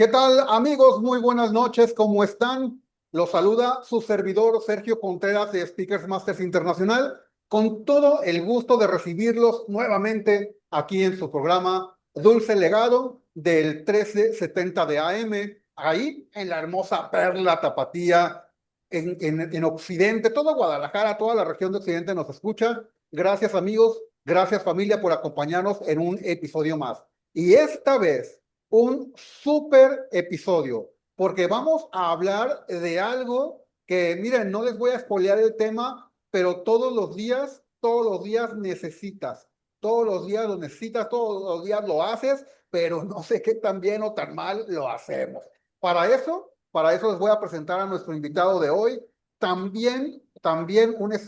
¿Qué tal, amigos? Muy buenas noches, ¿cómo están? Los saluda su servidor Sergio Contreras de Speakers Masters Internacional, con todo el gusto de recibirlos nuevamente aquí en su programa Dulce Legado del 1370 de AM, ahí en la hermosa Perla Tapatía, en Occidente, todo Guadalajara, toda la región de Occidente nos escucha. Gracias, amigos, gracias, familia, por acompañarnos en un episodio más. Y esta vez un súper episodio, porque vamos a hablar de algo que, miren, no les voy a spoilear el tema, pero todos los días necesitas, todos los días lo necesitas, todos los días lo haces, pero no sé qué tan bien o tan mal lo hacemos. Para eso les voy a presentar a nuestro invitado de hoy, también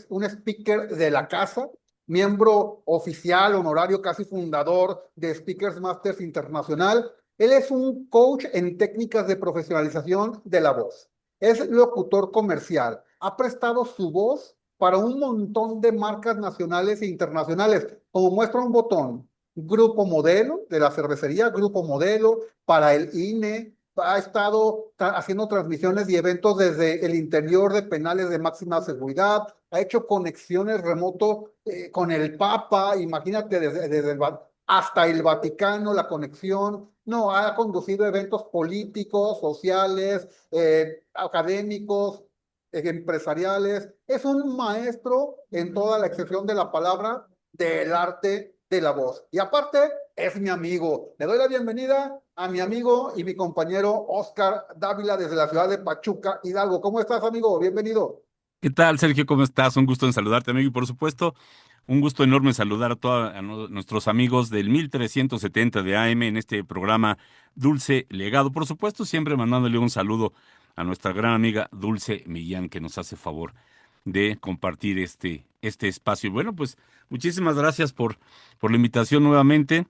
un speaker de la casa, miembro oficial, honorario, casi fundador de Speakers Masters Internacional. Él es un coach en técnicas de profesionalización de la voz. Es locutor comercial. Ha prestado su voz para un montón de marcas nacionales e internacionales, como muestra un botón. Grupo Modelo de la cervecería, Grupo Modelo para el INE. Ha estado haciendo transmisiones y eventos desde el interior de penales de máxima seguridad. Ha hecho conexiones remoto con el Papa. Imagínate, desde hasta el Vaticano, la conexión. No, ha conducido eventos políticos, sociales, académicos, empresariales. Es un maestro en toda la excepción de la palabra del arte de la voz. Y aparte, es mi amigo. Le doy la bienvenida a mi amigo y mi compañero Oscar Dávila desde la ciudad de Pachuca, Hidalgo. ¿Cómo estás, amigo? Bienvenido. ¿Qué tal, Sergio? ¿Cómo estás? Un gusto en saludarte, amigo. Y por supuesto, un gusto enorme saludar a todos nuestros amigos del 1370 de AM en este programa Dulce Legado. Por supuesto, siempre mandándole un saludo a nuestra gran amiga Dulce Millán, que nos hace favor de compartir este espacio. Y bueno, pues muchísimas gracias por la invitación nuevamente.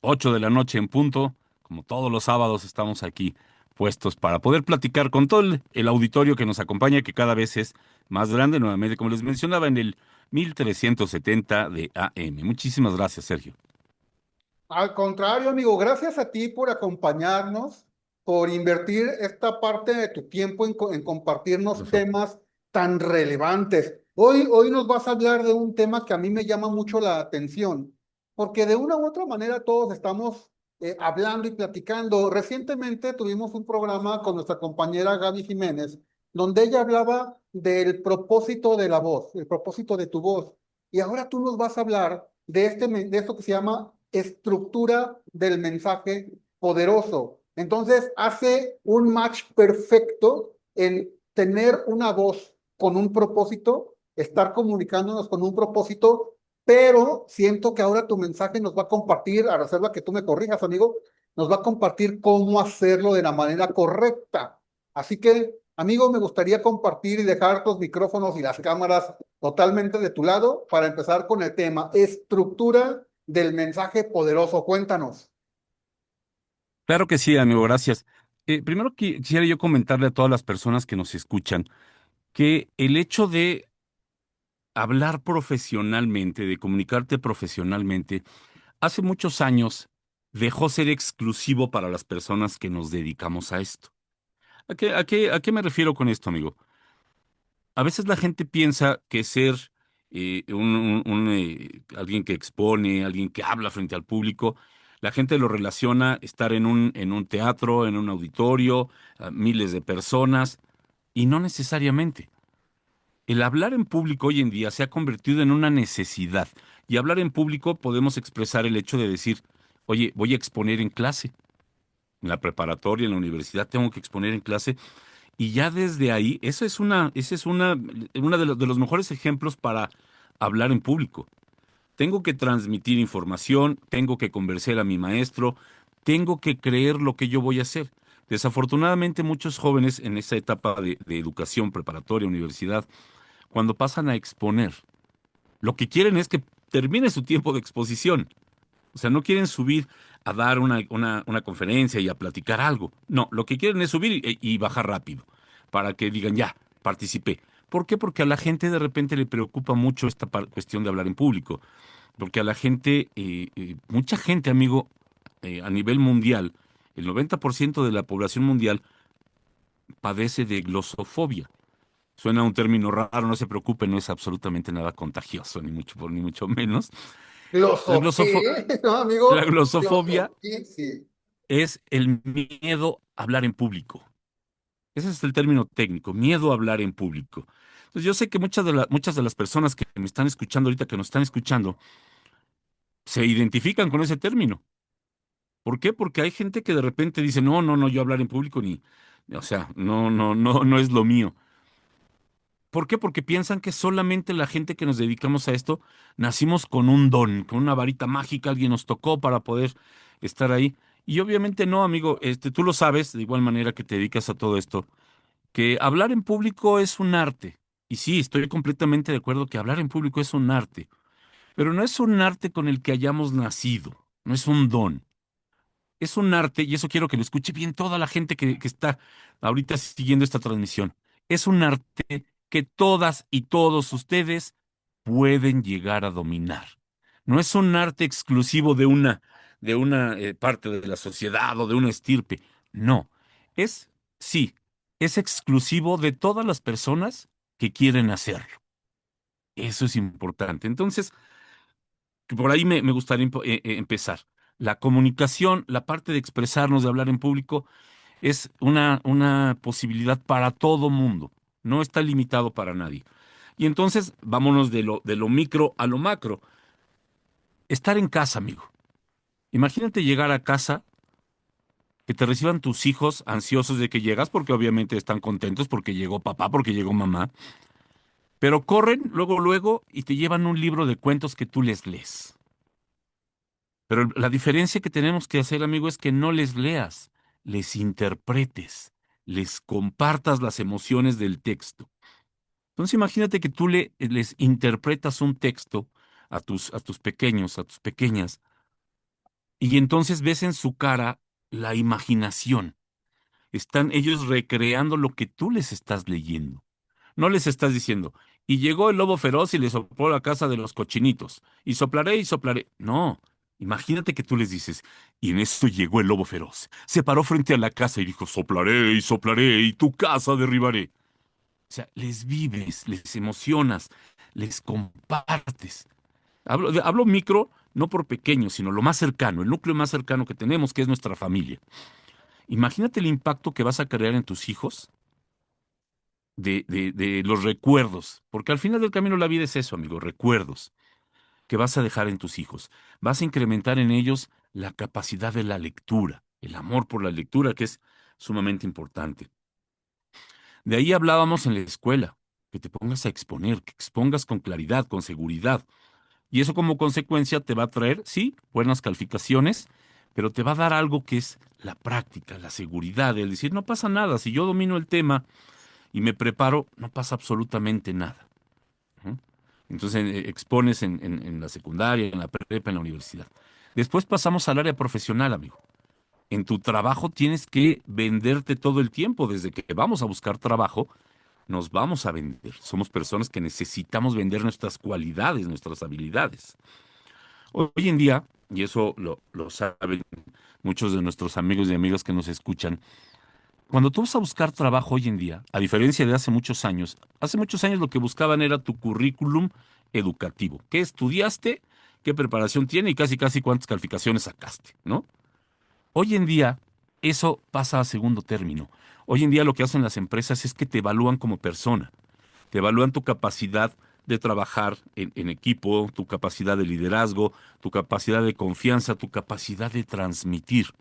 8 de la noche en punto, como todos los sábados, estamos aquí puestos para poder platicar con todo el auditorio que nos acompaña, que cada vez es más grande, nuevamente, como les mencionaba, en el 1370 de AM. Muchísimas gracias, Sergio. Al contrario, amigo, gracias a ti por acompañarnos, por invertir esta parte de tu tiempo en compartirnos Eso. temas tan relevantes. Hoy nos vas a hablar de un tema que a mí me llama mucho la atención, porque de una u otra manera todos estamos hablando y platicando. Recientemente tuvimos un programa con nuestra compañera Gaby Jiménez, donde ella hablaba del propósito de la voz, el propósito de tu voz. Y ahora tú nos vas a hablar de esto que se llama estructura del mensaje poderoso. Entonces, hace un match perfecto en tener una voz con un propósito, estar comunicándonos con un propósito, pero siento que ahora tu mensaje nos va a compartir, a reserva que tú me corrijas, amigo, nos va a compartir cómo hacerlo de la manera correcta. Así que, amigo, me gustaría compartir y dejar los micrófonos y las cámaras totalmente de tu lado para empezar con el tema estructura del mensaje poderoso. Cuéntanos. Claro que sí, amigo, gracias. Primero quisiera yo comentarle a todas las personas que nos escuchan que el hecho de hablar profesionalmente, de comunicarte profesionalmente, hace muchos años dejó ser exclusivo para las personas que nos dedicamos a esto. ¿A qué me refiero con esto, amigo? A veces la gente piensa que ser alguien que expone, alguien que habla frente al público, la gente lo relaciona estar en un teatro, en un auditorio, a miles de personas, y no necesariamente. El hablar en público hoy en día se ha convertido en una necesidad, y hablar en público podemos expresar el hecho de decir, oye, voy a exponer en clase, en la preparatoria, en la universidad, tengo que exponer en clase, y ya desde ahí, esa es una de los mejores ejemplos para hablar en público. Tengo que transmitir información, tengo que convencer a mi maestro, tengo que creer lo que yo voy a hacer. Desafortunadamente, muchos jóvenes en esa etapa de educación preparatoria, universidad, cuando pasan a exponer, lo que quieren es que termine su tiempo de exposición. O sea, no quieren subir a dar una conferencia y a platicar algo. No, lo que quieren es subir y bajar rápido, para que digan, ya, participé. ¿Por qué? Porque a la gente de repente le preocupa mucho esta cuestión de hablar en público. Porque a la gente, mucha gente, amigo, a nivel mundial, El 90% de la población mundial padece de glosofobia. Suena un término raro, no se preocupen, no es absolutamente nada contagioso, ni mucho menos. La glosofo- ¿Qué? ¿No, la amigo? glosofobia ¿Qué? Sí. es el miedo a hablar en público. Ese es el término técnico, miedo a hablar en público. Entonces, yo sé que muchas de las personas que me están escuchando ahorita, que nos están escuchando, se identifican con ese término. ¿Por qué? Porque hay gente que de repente dice, no, no, no, yo hablar en público o sea, no, no, no, no es lo mío. ¿Por qué? Porque piensan que solamente la gente que nos dedicamos a esto nacimos con un don, con una varita mágica, alguien nos tocó para poder estar ahí. Y obviamente no, amigo, tú lo sabes, de igual manera que te dedicas a todo esto, que hablar en público es un arte. Y sí, estoy completamente de acuerdo que hablar en público es un arte, pero no es un arte con el que hayamos nacido, no es un don. Es un arte, y eso quiero que lo escuche bien toda la gente que está ahorita siguiendo esta transmisión. Es un arte que todas y todos ustedes pueden llegar a dominar. No es un arte exclusivo de una parte de la sociedad o de una estirpe. No. Es, sí, es exclusivo de todas las personas que quieren hacerlo. Eso es importante. Entonces, que por ahí me gustaría empezar. La comunicación, la parte de expresarnos, de hablar en público, es una posibilidad para todo mundo. No está limitado para nadie. Y entonces, vámonos de lo micro a lo macro. Estar en casa, amigo. Imagínate llegar a casa, que te reciban tus hijos ansiosos de que llegas, porque obviamente están contentos porque llegó papá, porque llegó mamá, pero corren luego, luego y te llevan un libro de cuentos que tú les lees. Pero la diferencia que tenemos que hacer, amigo, es que no les leas, les interpretes, les compartas las emociones del texto. Entonces imagínate que tú les interpretas un texto a tus pequeños, a tus pequeñas, y entonces ves en su cara la imaginación. Están ellos recreando lo que tú les estás leyendo. No les estás diciendo, y llegó el lobo feroz y le sopló la casa de los cochinitos, y soplaré y soplaré. No, imagínate que tú les dices, y en esto llegó el lobo feroz. Se paró frente a la casa y dijo, soplaré y soplaré, y tu casa derribaré. O sea, les vives, les emocionas, les compartes. Hablo micro, no por pequeño, sino lo más cercano, el núcleo más cercano que tenemos, que es nuestra familia. Imagínate el impacto que vas a crear en tus hijos de los recuerdos, porque al final del camino la vida es eso, amigo, recuerdos que vas a dejar en tus hijos. Vas a incrementar en ellos la capacidad de la lectura, el amor por la lectura, que es sumamente importante. De ahí hablábamos en la escuela, que te pongas a exponer, que expongas con claridad, con seguridad. Y eso como consecuencia te va a traer, sí, buenas calificaciones, pero te va a dar algo que es la práctica, la seguridad, el decir, no pasa nada, si yo domino el tema y me preparo, no pasa absolutamente nada. ¿No? Entonces expones en la secundaria, en la prepa, en la universidad. Después pasamos al área profesional, amigo. En tu trabajo tienes que venderte todo el tiempo. Desde que vamos a buscar trabajo, nos vamos a vender. Somos personas que necesitamos vender nuestras cualidades, nuestras habilidades. Hoy en día, y eso lo saben muchos de nuestros amigos y amigas que nos escuchan, cuando tú vas a buscar trabajo hoy en día, a diferencia de hace muchos años lo que buscaban era tu currículum educativo. ¿Qué estudiaste? ¿Qué preparación tiene? Y casi, casi cuántas calificaciones sacaste, ¿no? Hoy en día, eso pasa a segundo término. Hoy en día lo que hacen las empresas es que te evalúan como persona. Te evalúan tu capacidad de trabajar en equipo, tu capacidad de liderazgo, tu capacidad de confianza, tu capacidad de transmitir.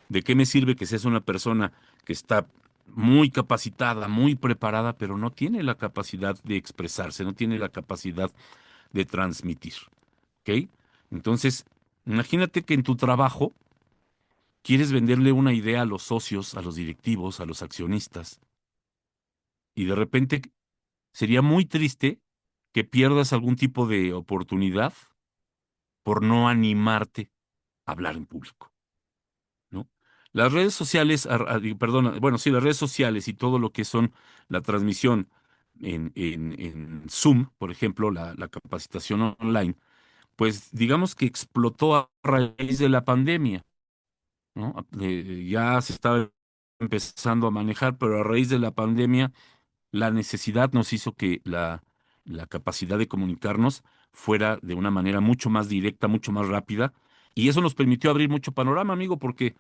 ¿De qué me sirve que seas una persona que está muy capacitada, muy preparada, pero no tiene la capacidad de expresarse, no tiene la capacidad de transmitir? ¿Ok? Entonces, imagínate que en tu trabajo quieres venderle una idea a los socios, a los directivos, a los accionistas, y de repente sería muy triste que pierdas algún tipo de oportunidad por no animarte a hablar en público. ¿No? Las redes sociales, perdón, bueno, sí, las redes sociales y todo lo que son la transmisión en Zoom, por ejemplo, la capacitación online, pues digamos que explotó a raíz de la pandemia. ¿no? Ya se estaba empezando a manejar, pero a raíz de la pandemia, la necesidad nos hizo que la capacidad de comunicarnos fuera de una manera mucho más directa, mucho más rápida, y eso nos permitió abrir mucho panorama, amigo, porque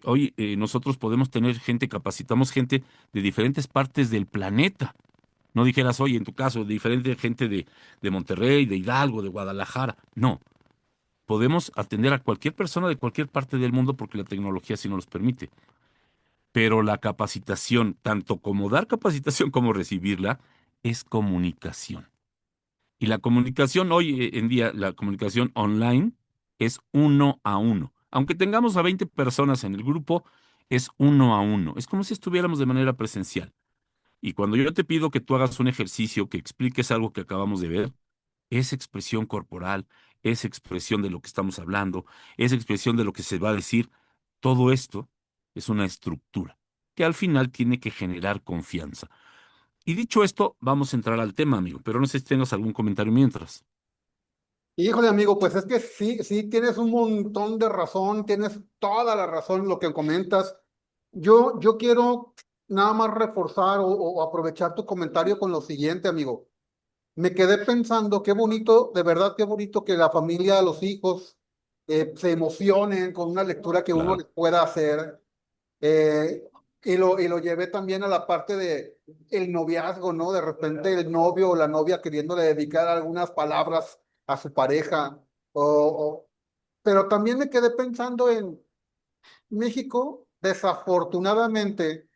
hoy nosotros podemos tener gente, capacitamos gente de diferentes partes del planeta. No dijeras, oye, en tu caso, diferente gente de Monterrey, de Hidalgo, de Guadalajara. No, podemos atender a cualquier persona de cualquier parte del mundo porque la tecnología así nos los permite. Pero la capacitación, tanto como dar capacitación como recibirla, es comunicación. Y la comunicación hoy en día, la comunicación online es uno a uno. Aunque tengamos a 20 personas en el grupo, es uno a uno. Es como si estuviéramos de manera presencial. Y cuando yo te pido que tú hagas un ejercicio, que expliques algo que acabamos de ver, es expresión corporal, es expresión de lo que estamos hablando, es expresión de lo que se va a decir. Todo esto es una estructura que al final tiene que generar confianza. Y dicho esto, vamos a entrar al tema, amigo, pero no sé si tengas algún comentario mientras. Híjole, amigo, pues es que sí, sí, tienes un montón de razón, tienes toda la razón en lo que comentas. Yo quiero nada más reforzar o aprovechar tu comentario con lo siguiente, amigo. Me quedé pensando, qué bonito, de verdad, qué bonito que la familia, los hijos, se emocionen con una lectura que uno Claro, les pueda hacer. Eh, y lo llevé también a la parte de el noviazgo, ¿no? De repente el novio o la novia queriéndole dedicar algunas palabras a su pareja. Pero también me quedé pensando en México, desafortunadamente,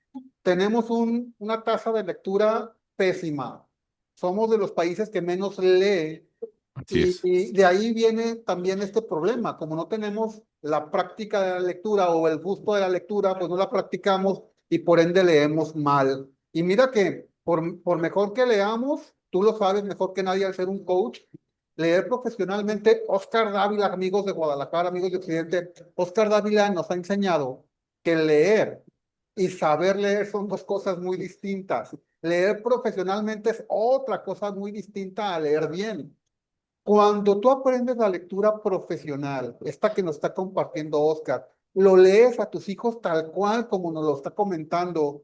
tenemos una tasa de lectura pésima. Somos de los países que menos lee así y, es. y de ahí viene también este problema. Como no tenemos la práctica de la lectura o el gusto de la lectura, pues no la practicamos y por ende leemos mal. Y mira que por mejor que leamos, tú lo sabes mejor que nadie al ser un coach, leer profesionalmente, Oscar Dávila, amigos de Guadalajara, amigos de Occidente, Oscar Dávila nos ha enseñado que leer y saber leer son dos cosas muy distintas. Leer profesionalmente es otra cosa muy distinta a leer bien. Cuando tú aprendes la lectura profesional, esta que nos está compartiendo Oscar, lo lees a tus hijos tal cual como nos lo está comentando,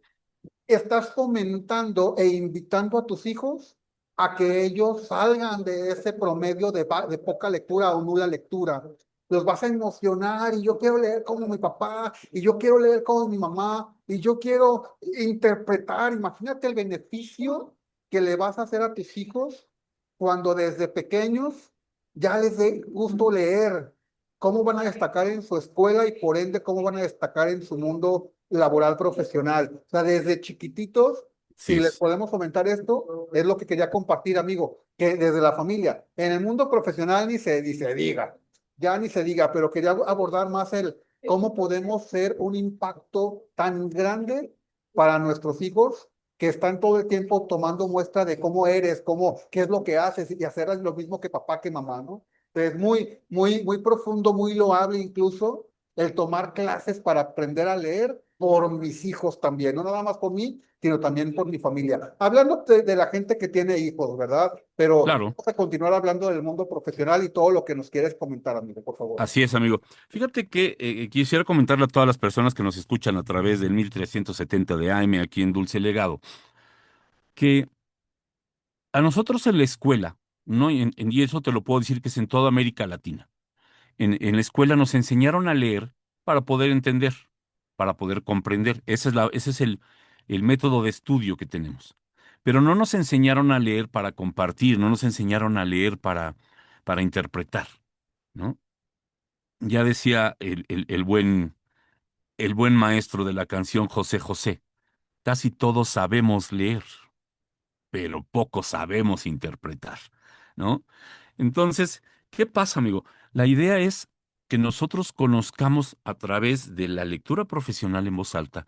estás fomentando e invitando a tus hijos a que ellos salgan de ese promedio de poca lectura o nula lectura. Los vas a emocionar y yo quiero leer como mi papá y yo quiero leer como mi mamá y yo quiero interpretar. Imagínate el beneficio que le vas a hacer a tus hijos cuando desde pequeños ya les dé gusto leer, cómo van a destacar en su escuela y por ende cómo van a destacar en su mundo laboral profesional. O sea, desde chiquititos, Así si les es. podemos fomentar esto, es lo que quería compartir, amigo, que desde la familia, en el mundo profesional ni se diga, ya ni se diga, pero quería abordar más el cómo podemos ser un impacto tan grande para nuestros hijos que están todo el tiempo tomando muestra de cómo eres, qué es lo que haces y hacer lo mismo que papá, que mamá, ¿no? Entonces, muy, muy, muy profundo, muy loable incluso el tomar clases para aprender a leer por mis hijos también, no nada más por mí, sino también por mi familia. Hablando de la gente que tiene hijos, ¿verdad? Pero Claro, vamos a continuar hablando del mundo profesional y todo lo que nos quieres comentar, amigo, por favor. así es, amigo. Fíjate que quisiera comentarle a todas las personas que nos escuchan a través del 1370 de AM aquí en Dulce Legado, que a nosotros en la escuela, ¿no? Y eso te lo puedo decir que es en toda América Latina. En la escuela nos enseñaron a leer para poder entender, para poder comprender. Ese es el método de estudio que tenemos. Pero no nos enseñaron a leer para compartir, no nos enseñaron a leer para interpretar, ¿no? Ya decía el buen maestro de la canción José José, casi todos sabemos leer, pero poco sabemos interpretar, ¿no? Entonces, ¿qué pasa, amigo? La idea es que nosotros conozcamos a través de la lectura profesional en voz alta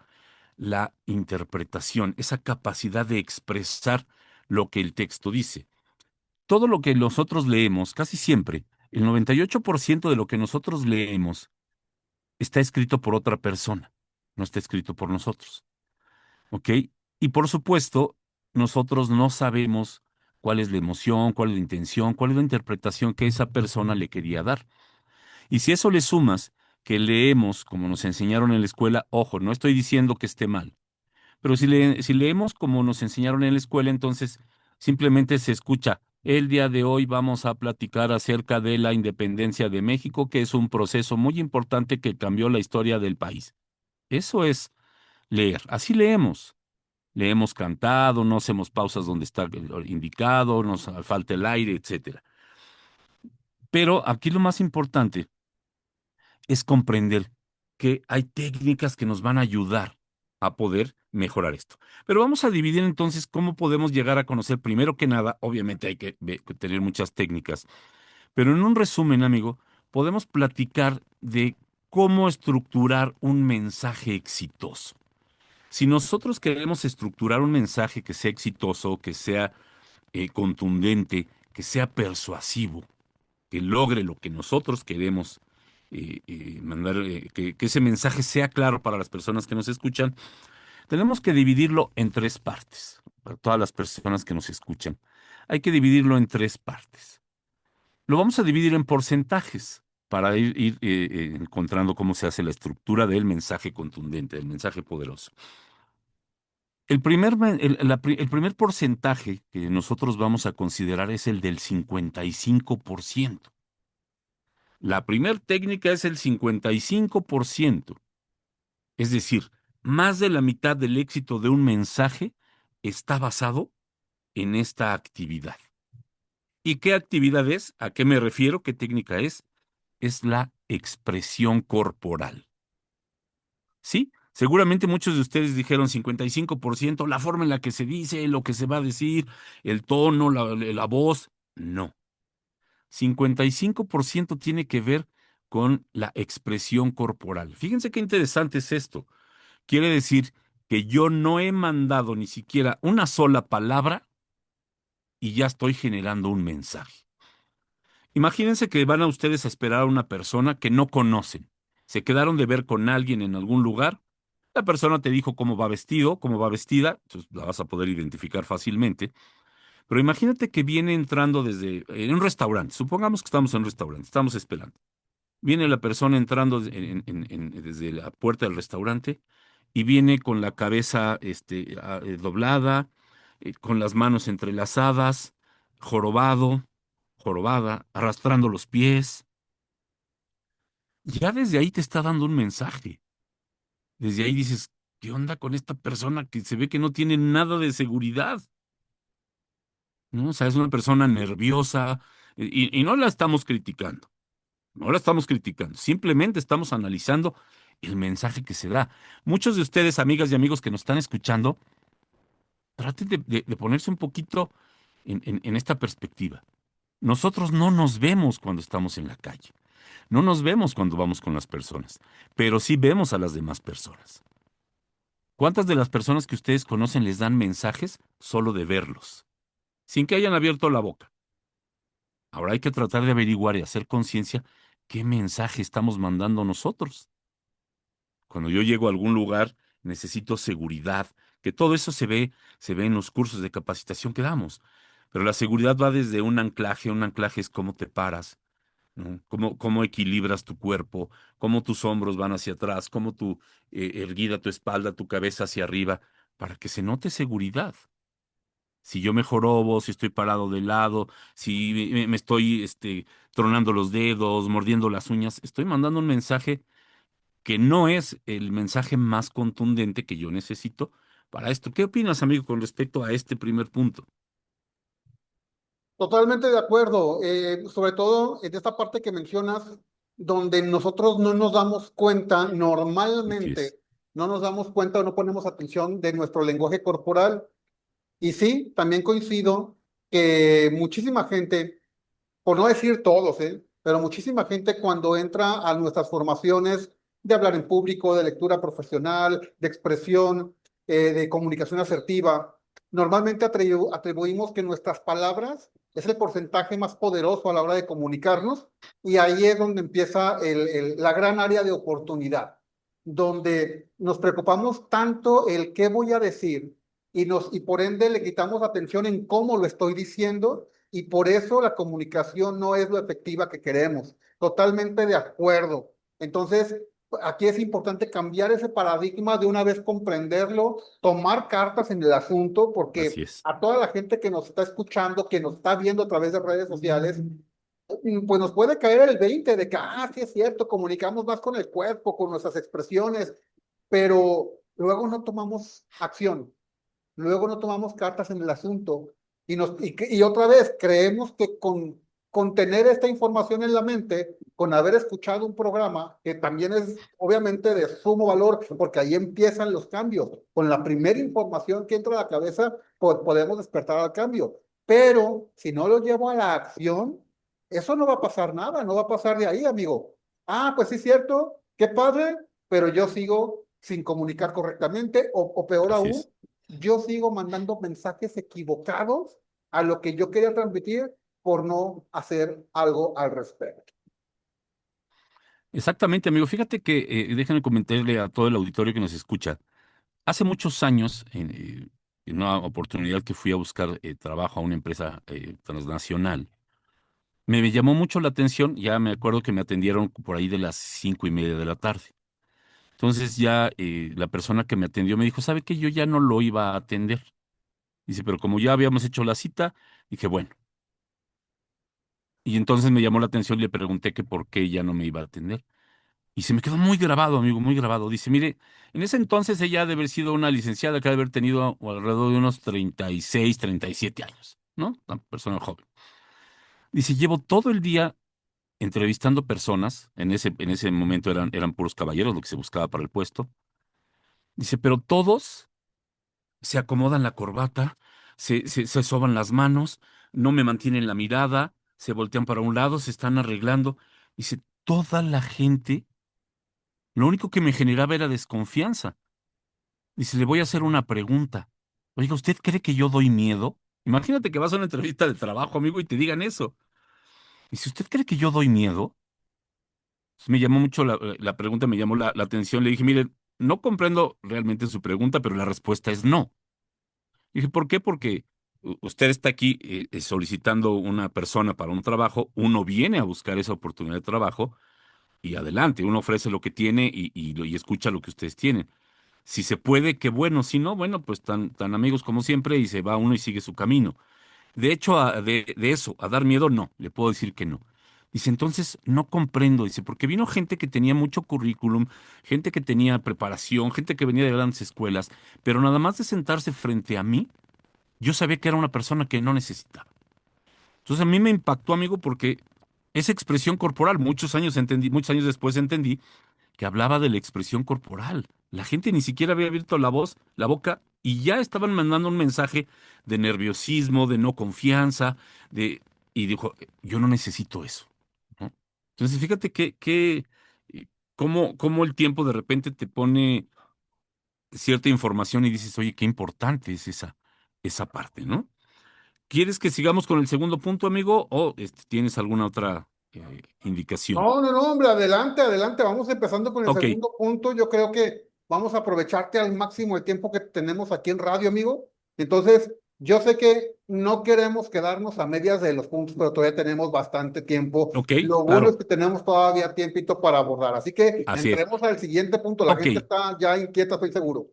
la interpretación, esa capacidad de expresar lo que el texto dice. Todo lo que nosotros leemos, casi siempre, el 98% de lo que nosotros leemos está escrito por otra persona, no está escrito por nosotros. ¿Ok? Y por supuesto, nosotros no sabemos cuál es la emoción, cuál es la intención, cuál es la interpretación que esa persona le quería dar. Y si eso le sumas que leemos como nos enseñaron en la escuela, ojo, no estoy diciendo que esté mal, pero si leemos como nos enseñaron en la escuela, entonces simplemente se escucha, el día de hoy vamos a platicar acerca de la independencia de México, que es un proceso muy importante que cambió la historia del país. Eso es leer, así leemos. Leemos cantado, no hacemos pausas donde está indicado, nos falta el aire, etcétera. Pero aquí lo más importante es comprender que hay técnicas que nos van a ayudar a poder mejorar esto. Pero vamos a dividir entonces cómo podemos llegar a conocer, primero que nada, obviamente hay que tener muchas técnicas, pero en un resumen, amigo, podemos platicar de cómo estructurar un mensaje exitoso. Si nosotros queremos estructurar un mensaje que sea exitoso, que sea contundente, que sea persuasivo, que logre lo que nosotros queremos mandar, que ese mensaje sea claro para las personas que nos escuchan, tenemos que dividirlo en tres partes. Para todas las personas que nos escuchan, hay que dividirlo en tres partes. Lo vamos a dividir en porcentajes para ir encontrando cómo se hace la estructura del mensaje contundente, del mensaje poderoso. El primer porcentaje que nosotros vamos a considerar es el del 55%. La primer técnica es el 55%. Es decir, más de la mitad del éxito de un mensaje está basado en esta actividad. ¿Y qué actividad es? ¿A qué me refiero? ¿Qué técnica es? Es la expresión corporal. ¿Sí? Seguramente muchos de ustedes dijeron 55%, la forma en la que se dice, lo que se va a decir, el tono, la voz. No. 55% tiene que ver con la expresión corporal. Fíjense qué interesante es esto. Quiere decir que yo no he mandado ni siquiera una sola palabra y ya estoy generando un mensaje. Imagínense que van a ustedes a esperar a una persona que no conocen. Se quedaron de ver con alguien en algún lugar. La persona te dijo cómo va vestido, cómo va vestida, entonces la vas a poder identificar fácilmente. Pero imagínate que viene entrando desde en un restaurante. Supongamos que estamos en un restaurante, estamos esperando. Viene la persona entrando desde la puerta del restaurante y viene con la cabeza doblada, con las manos entrelazadas, jorobado, jorobada, arrastrando los pies. Ya desde ahí te está dando un mensaje. Desde ahí dices, ¿qué onda con esta persona que se ve que no tiene nada de seguridad? ¿No? O sea, es una persona nerviosa y no la estamos criticando. No la estamos criticando, simplemente estamos analizando el mensaje que se da. Muchos de ustedes, amigas y amigos que nos están escuchando, traten de ponerse un poquito en esta perspectiva. Nosotros no nos vemos cuando estamos en la calle, no nos vemos cuando vamos con las personas, pero sí vemos a las demás personas. ¿Cuántas de las personas que ustedes conocen les dan mensajes solo de verlos, sin que hayan abierto la boca? Ahora hay que tratar de averiguar y hacer conciencia qué mensaje estamos mandando nosotros. Cuando yo llego a algún lugar, necesito seguridad, que todo eso se ve en los cursos de capacitación que damos. Pero la seguridad va desde un anclaje es cómo te paras, ¿no? Cómo equilibras tu cuerpo, cómo tus hombros van hacia atrás, cómo tu erguida tu espalda, tu cabeza hacia arriba, para que se note seguridad. Si yo me jorobo, si estoy parado de lado, si me estoy tronando los dedos, mordiendo las uñas, estoy mandando un mensaje que no es el mensaje más contundente que yo necesito para esto. ¿Qué opinas, amigo, con respecto a este primer punto? Totalmente de acuerdo, sobre todo en esta parte que mencionas, donde nosotros no nos damos cuenta, Así es. normalmente no nos damos cuenta o no ponemos atención de nuestro lenguaje corporal. Y sí, también coincido que muchísima gente, por no decir todos, pero muchísima gente cuando entra a nuestras formaciones de hablar en público, de lectura profesional, de expresión, de comunicación asertiva, normalmente atribuimos que nuestras palabras es el porcentaje más poderoso a la hora de comunicarnos y ahí es donde empieza la gran área de oportunidad, donde nos preocupamos tanto el qué voy a decir y por ende le quitamos atención en cómo lo estoy diciendo y por eso la comunicación no es lo efectiva que queremos. Totalmente de acuerdo. Entonces, aquí es importante cambiar ese paradigma de una vez comprenderlo, tomar cartas en el asunto, Así porque es. a toda la gente que nos está escuchando, que nos está viendo a través de redes sociales, pues nos puede caer el 20 de que, sí es cierto, comunicamos más con el cuerpo, con nuestras expresiones, pero luego no tomamos acción, luego no tomamos cartas en el asunto y otra vez creemos que con tener esta información en la mente, con haber escuchado un programa que también es obviamente de sumo valor, porque ahí empiezan los cambios. Con la primera información que entra a la cabeza, podemos despertar al cambio. Pero si no lo llevo a la acción, eso no va a pasar nada, no va a pasar de ahí, amigo. Pues sí es cierto, qué padre, pero yo sigo sin comunicar correctamente o peor Así aún, es. yo sigo mandando mensajes equivocados a lo que yo quería transmitir por no hacer algo al respecto. Exactamente, amigo. Fíjate que, déjame comentarle a todo el auditorio que nos escucha. Hace muchos años, en una oportunidad que fui a buscar trabajo a una empresa transnacional, me llamó mucho la atención, ya me acuerdo que me atendieron por ahí de las 5:30 de la tarde. Entonces ya la persona que me atendió me dijo, ¿sabe qué? Yo ya no lo iba a atender. Dice, pero como ya habíamos hecho la cita, dije, bueno. Y entonces me llamó la atención y le pregunté que por qué ya no me iba a atender. Y se me quedó muy grabado, amigo, muy grabado. Dice, mire, en ese entonces ella ha de haber sido una licenciada que ha de haber tenido alrededor de unos 36, 37 años, ¿no? Una persona joven. Dice, llevo todo el día entrevistando personas, en ese momento eran puros caballeros lo que se buscaba para el puesto. Dice, pero todos se acomodan la corbata, se soban las manos, no me mantienen la mirada, se voltean para un lado, se están arreglando. Dice, toda la gente, lo único que me generaba era desconfianza. Dice, le voy a hacer una pregunta. Oiga, ¿usted cree que yo doy miedo? Imagínate que vas a una entrevista de trabajo, amigo, y te digan eso. Dice, ¿usted cree que yo doy miedo? Pues me llamó mucho la pregunta, me llamó la atención. Le dije, mire, no comprendo realmente su pregunta, pero la respuesta es no. Dije, ¿por qué? Porque usted está aquí solicitando una persona para un trabajo, uno viene a buscar esa oportunidad de trabajo y adelante, uno ofrece lo que tiene y escucha lo que ustedes tienen. Si se puede, qué bueno. Si no, bueno, pues tan amigos como siempre y se va uno y sigue su camino. De hecho, de eso, a dar miedo, no, le puedo decir que no. Dice, entonces no comprendo, dice, porque vino gente que tenía mucho currículum, gente que tenía preparación, gente que venía de grandes escuelas, pero nada más de sentarse frente a mí, yo sabía que era una persona que no necesitaba. Entonces a mí me impactó, amigo, porque esa expresión corporal, muchos años después entendí que hablaba de la expresión corporal. La gente ni siquiera había abierto la voz, la boca, y ya estaban mandando un mensaje de nerviosismo, de no confianza, y dijo, yo no necesito eso, ¿no? Entonces, fíjate cómo el tiempo de repente te pone cierta información y dices, oye, qué importante es esa parte, ¿no? ¿Quieres que sigamos con el segundo punto, amigo, o tienes alguna otra indicación? No, no, no, hombre, adelante, adelante. Vamos empezando con el Ok, segundo punto. Yo creo que vamos a aprovecharte al máximo el tiempo que tenemos aquí en radio, amigo. Entonces, yo sé que no queremos quedarnos a medias de los puntos, pero todavía tenemos bastante tiempo. ok, Lo bueno es claro, que tenemos todavía tiempito para abordar. Así que así es. entremos al siguiente punto. La Ok, gente está ya inquieta, estoy seguro.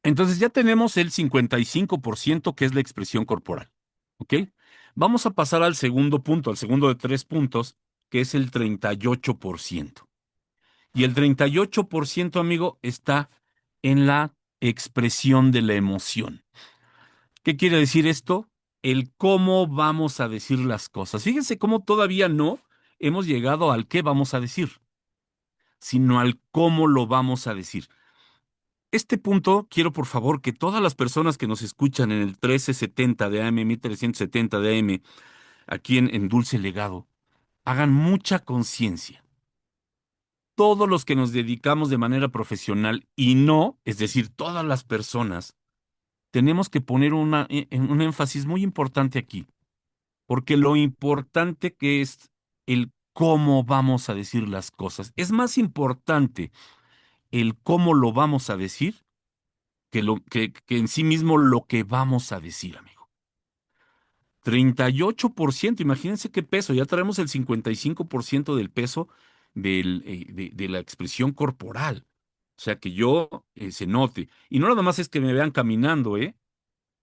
entonces ya tenemos el 55% que es la expresión corporal. ¿Ok? Vamos a pasar al segundo punto, al segundo de 3 puntos, que es el 38%. Y el 38%, amigo, está en la expresión de la emoción. ¿Qué quiere decir esto? El cómo vamos a decir las cosas. Fíjense cómo todavía no hemos llegado al qué vamos a decir, sino al cómo lo vamos a decir. Este punto, quiero por favor que todas las personas que nos escuchan en el 1370 de AM, 1370 de AM, aquí en Dulce Legado, hagan mucha conciencia. Todos los que nos dedicamos de manera profesional y no, es decir, todas las personas, tenemos que poner un énfasis muy importante aquí, porque lo importante que es el cómo vamos a decir las cosas. Es más importante el cómo lo vamos a decir que en sí mismo lo que vamos a decir, amigo. 38%, imagínense qué peso, ya traemos el 55% del peso de la expresión corporal. O sea, que yo se note. Y no nada más es que me vean caminando, ¿eh?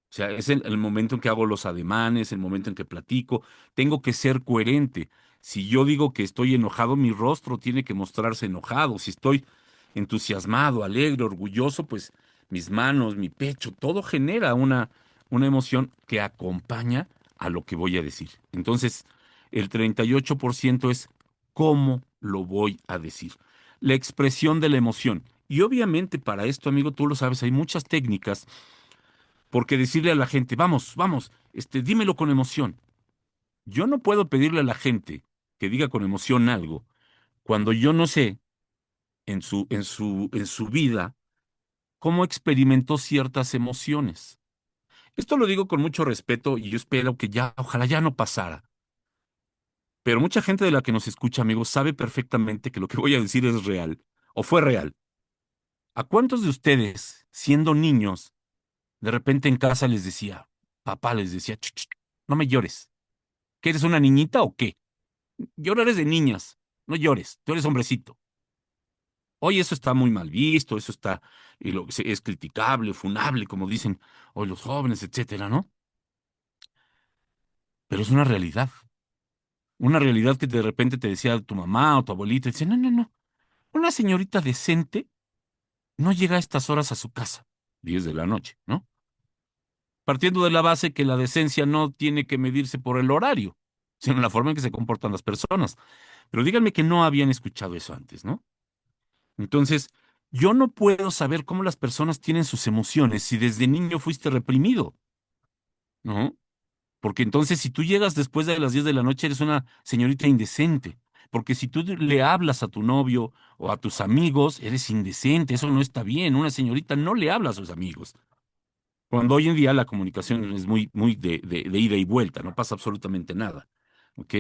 O sea, es el momento en que hago los ademanes, el momento en que platico. Tengo que ser coherente. Si yo digo que estoy enojado, mi rostro tiene que mostrarse enojado. Si estoy entusiasmado, alegre, orgulloso, pues mis manos, mi pecho, todo genera una emoción que acompaña a lo que voy a decir. Entonces, el 38% es cómo lo voy a decir. La expresión de la emoción. Y obviamente para esto, amigo, tú lo sabes, hay muchas técnicas porque decirle a la gente, vamos, vamos, dímelo con emoción. Yo no puedo pedirle a la gente que diga con emoción algo cuando yo no sé en su vida cómo experimentó ciertas emociones. Esto lo digo con mucho respeto y yo espero que ya, ojalá ya no pasara. Pero mucha gente de la que nos escucha, amigos, sabe perfectamente que lo que voy a decir es real o fue real. ¿A cuántos de ustedes, siendo niños, de repente en casa les decía, papá les decía, "Ch, ch, no me llores"? ¿Que eres una niñita o qué? Llorar es de niñas, no llores, tú eres hombrecito. Hoy eso está muy mal visto, eso está, es criticable, funable, como dicen hoy los jóvenes, etcétera, ¿no? Pero es una realidad que de repente te decía tu mamá o tu abuelita, dice, no, no, no, una señorita decente no llega a estas horas a su casa, 10 de la noche, ¿no? Partiendo de la base que la decencia no tiene que medirse por el horario, sino la forma en que se comportan las personas. Pero díganme que no habían escuchado eso antes, ¿no? Entonces, yo no puedo saber cómo las personas tienen sus emociones si desde niño fuiste reprimido, ¿no? Porque entonces si tú llegas después de las 10 de la noche eres una señorita indecente. Porque si tú le hablas a tu novio o a tus amigos, eres indecente, eso no está bien. Una señorita no le habla a sus amigos. Cuando hoy en día la comunicación es muy, muy de ida y vuelta, no pasa absolutamente nada. ¿Ok?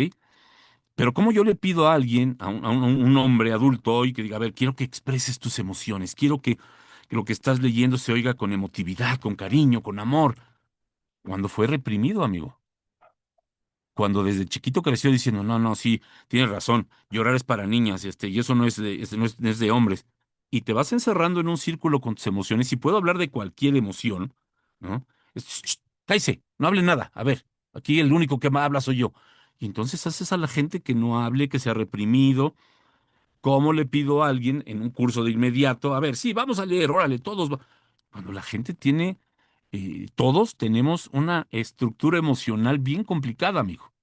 Pero ¿cómo yo le pido a alguien, a un hombre adulto hoy, que diga, a ver, quiero que expreses tus emociones, quiero que lo que estás leyendo se oiga con emotividad, con cariño, con amor, cuando fue reprimido, amigo? Cuando desde chiquito creció diciendo, no, no, sí, tienes razón, llorar es para niñas, y eso no es de hombres. Y te vas encerrando en un círculo con tus emociones, y puedo hablar de cualquier emoción, ¿no? Sh, cállese, no hable nada, a ver, aquí el único que habla soy yo. Y entonces haces a la gente que no hable, que sea reprimido. ¿Cómo le pido a alguien en un curso de inmediato? A ver, sí, vamos a leer, órale, todos. Cuando la gente tiene, todos tenemos una estructura emocional bien complicada, amigo.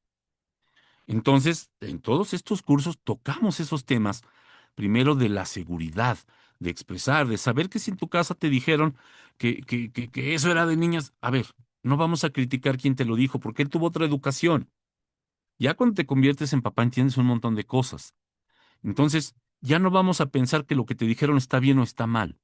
Entonces, en todos estos cursos tocamos esos temas, primero de la seguridad, de expresar, de saber que si en tu casa te dijeron que eso era de niñas, a ver, no vamos a criticar quién te lo dijo, porque él tuvo otra educación. Ya cuando te conviertes en papá entiendes un montón de cosas. Entonces, ya no vamos a pensar que lo que te dijeron está bien o está mal,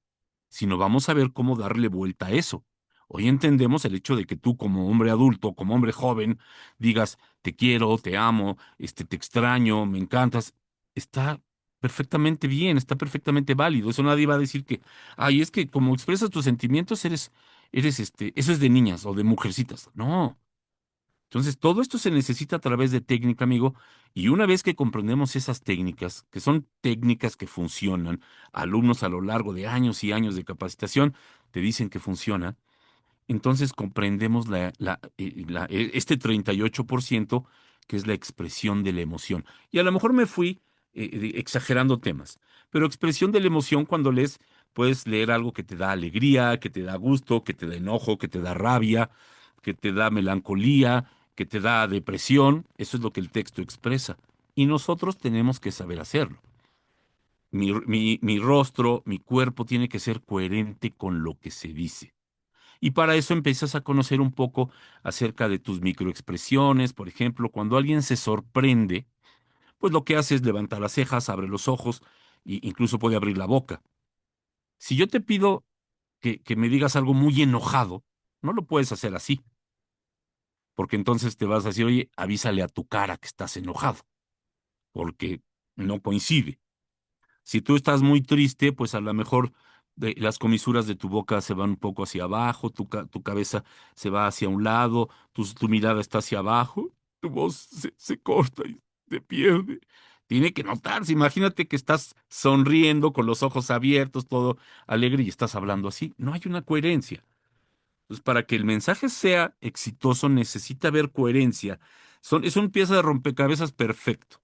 sino vamos a ver cómo darle vuelta a eso. Hoy entendemos el hecho de que tú como hombre adulto, como hombre joven, digas, te quiero, te amo, te extraño, me encantas. Está perfectamente bien, está perfectamente válido. Eso nadie va a decir que, ay, es que como expresas tus sentimientos eso es de niñas o de mujercitas. No. Entonces, todo esto se necesita a través de técnica, amigo, y una vez que comprendemos esas técnicas, que son técnicas que funcionan, alumnos a lo largo de años y años de capacitación te dicen que funciona, entonces comprendemos este 38% que es la expresión de la emoción. Y a lo mejor me fui exagerando temas, pero expresión de la emoción cuando lees, puedes leer algo que te da alegría, que te da gusto, que te da enojo, que te da rabia, que te da melancolía, que te da depresión. Eso es lo que el texto expresa. Y nosotros tenemos que saber hacerlo. Mi rostro, mi cuerpo tiene que ser coherente con lo que se dice. Y para eso empiezas a conocer un poco acerca de tus microexpresiones. Por ejemplo, cuando alguien se sorprende, pues lo que hace es levantar las cejas, abre los ojos e incluso puede abrir la boca. Si yo te pido que me digas algo muy enojado, no lo puedes hacer así, porque entonces te vas a decir, oye, avísale a tu cara que estás enojado, porque no coincide. Si tú estás muy triste, pues a lo mejor las comisuras de tu boca se van un poco hacia abajo, tu cabeza se va hacia un lado, tu mirada está hacia abajo, tu voz se corta y se pierde. Tiene que notarse. Imagínate que estás sonriendo con los ojos abiertos, todo alegre y estás hablando así. No hay una coherencia. Entonces, para que el mensaje sea exitoso, necesita haber coherencia. Es una pieza de rompecabezas perfecto.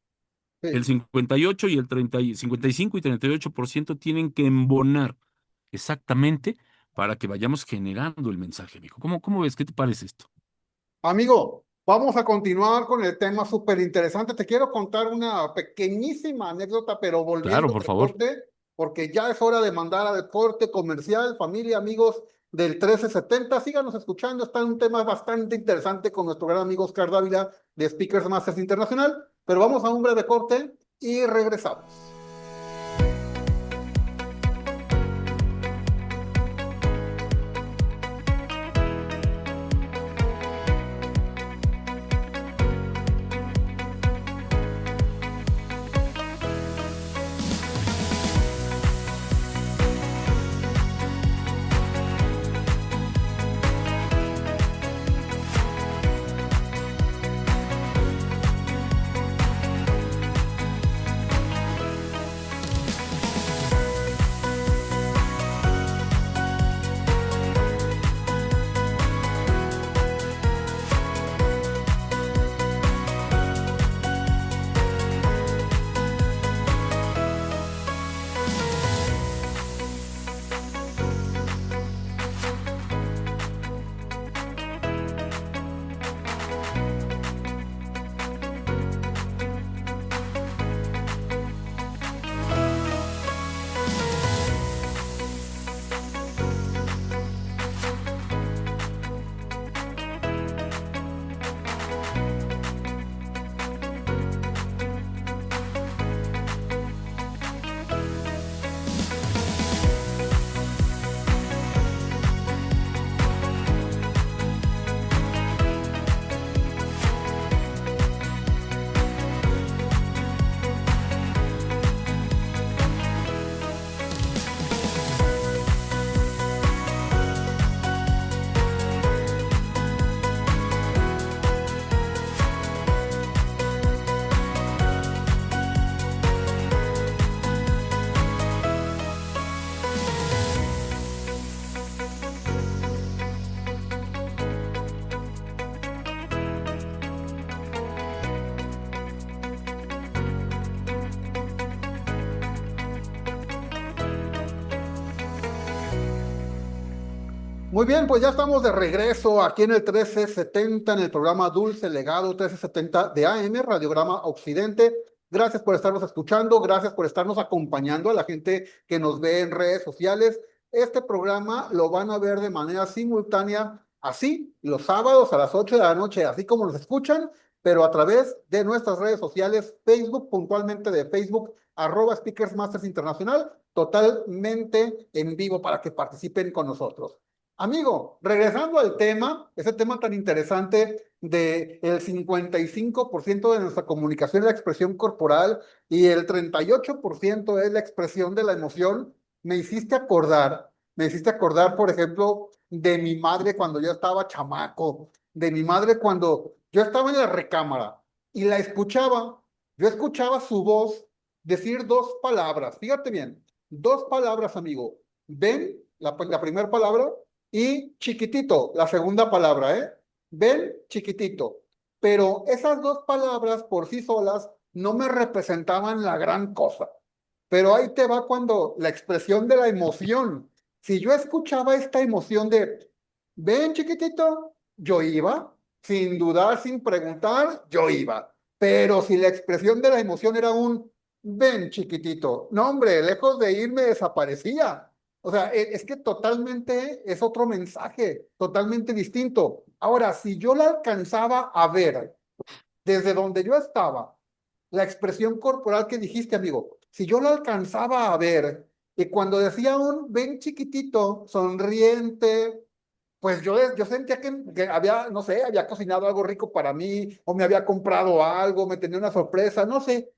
El Sí. 58 y el 55 y 38% tienen que embonar exactamente para que vayamos generando el mensaje, amigo. ¿Cómo ves? ¿Qué te parece esto? Amigo, vamos a continuar con el tema súper interesante. Te quiero contar una pequeñísima anécdota, pero Claro, volviendo por del favor. corte, porque ya es hora de mandar al corte comercial. Familia, amigos del 1370, síganos escuchando. Está un tema bastante interesante con nuestro gran amigo Oscar Dávila de Speakers Masters Internacional. Pero vamos a un breve corte y regresamos. Muy bien, pues ya estamos de regreso aquí en el 1370, en el programa Dulce Legado 1370 de AM, Radiograma Occidente. Gracias por estarnos escuchando, gracias por estarnos acompañando a la gente que nos ve en redes sociales. Este programa lo van a ver de manera simultánea, así, los sábados a las 8 de la noche, así como nos escuchan, pero a través de nuestras redes sociales, Facebook, puntualmente de Facebook, @Speakers Masters Internacional, totalmente en vivo para que participen con nosotros. Amigo, regresando al tema, ese tema tan interesante de el 55% de nuestra comunicación es la expresión corporal y el 38% es la expresión de la emoción, me hiciste acordar, por ejemplo, de mi madre cuando yo estaba chamaco, de mi madre cuando yo estaba en la recámara y la escuchaba, yo escuchaba su voz decir dos palabras, fíjate bien, dos palabras, amigo, ven, la primera palabra y chiquitito, la segunda palabra, ¿eh? Ven, chiquitito. Pero esas dos palabras por sí solas no me representaban la gran cosa. Pero ahí te va cuando la expresión de la emoción. Si yo escuchaba esta emoción de, ven, chiquitito, yo iba, sin dudar, sin preguntar, yo iba. Pero si la expresión de la emoción era un, ven, chiquitito, no, hombre, lejos de irme desaparecía. O sea, es que totalmente es otro mensaje, totalmente distinto. Ahora, si yo la alcanzaba a ver desde donde yo estaba, la expresión corporal que dijiste, amigo, si yo la alcanzaba a ver, y cuando decía un ven chiquitito, sonriente, pues yo sentía que había, no sé, había cocinado algo rico para mí, o me había comprado algo, me tenía una sorpresa, no sé.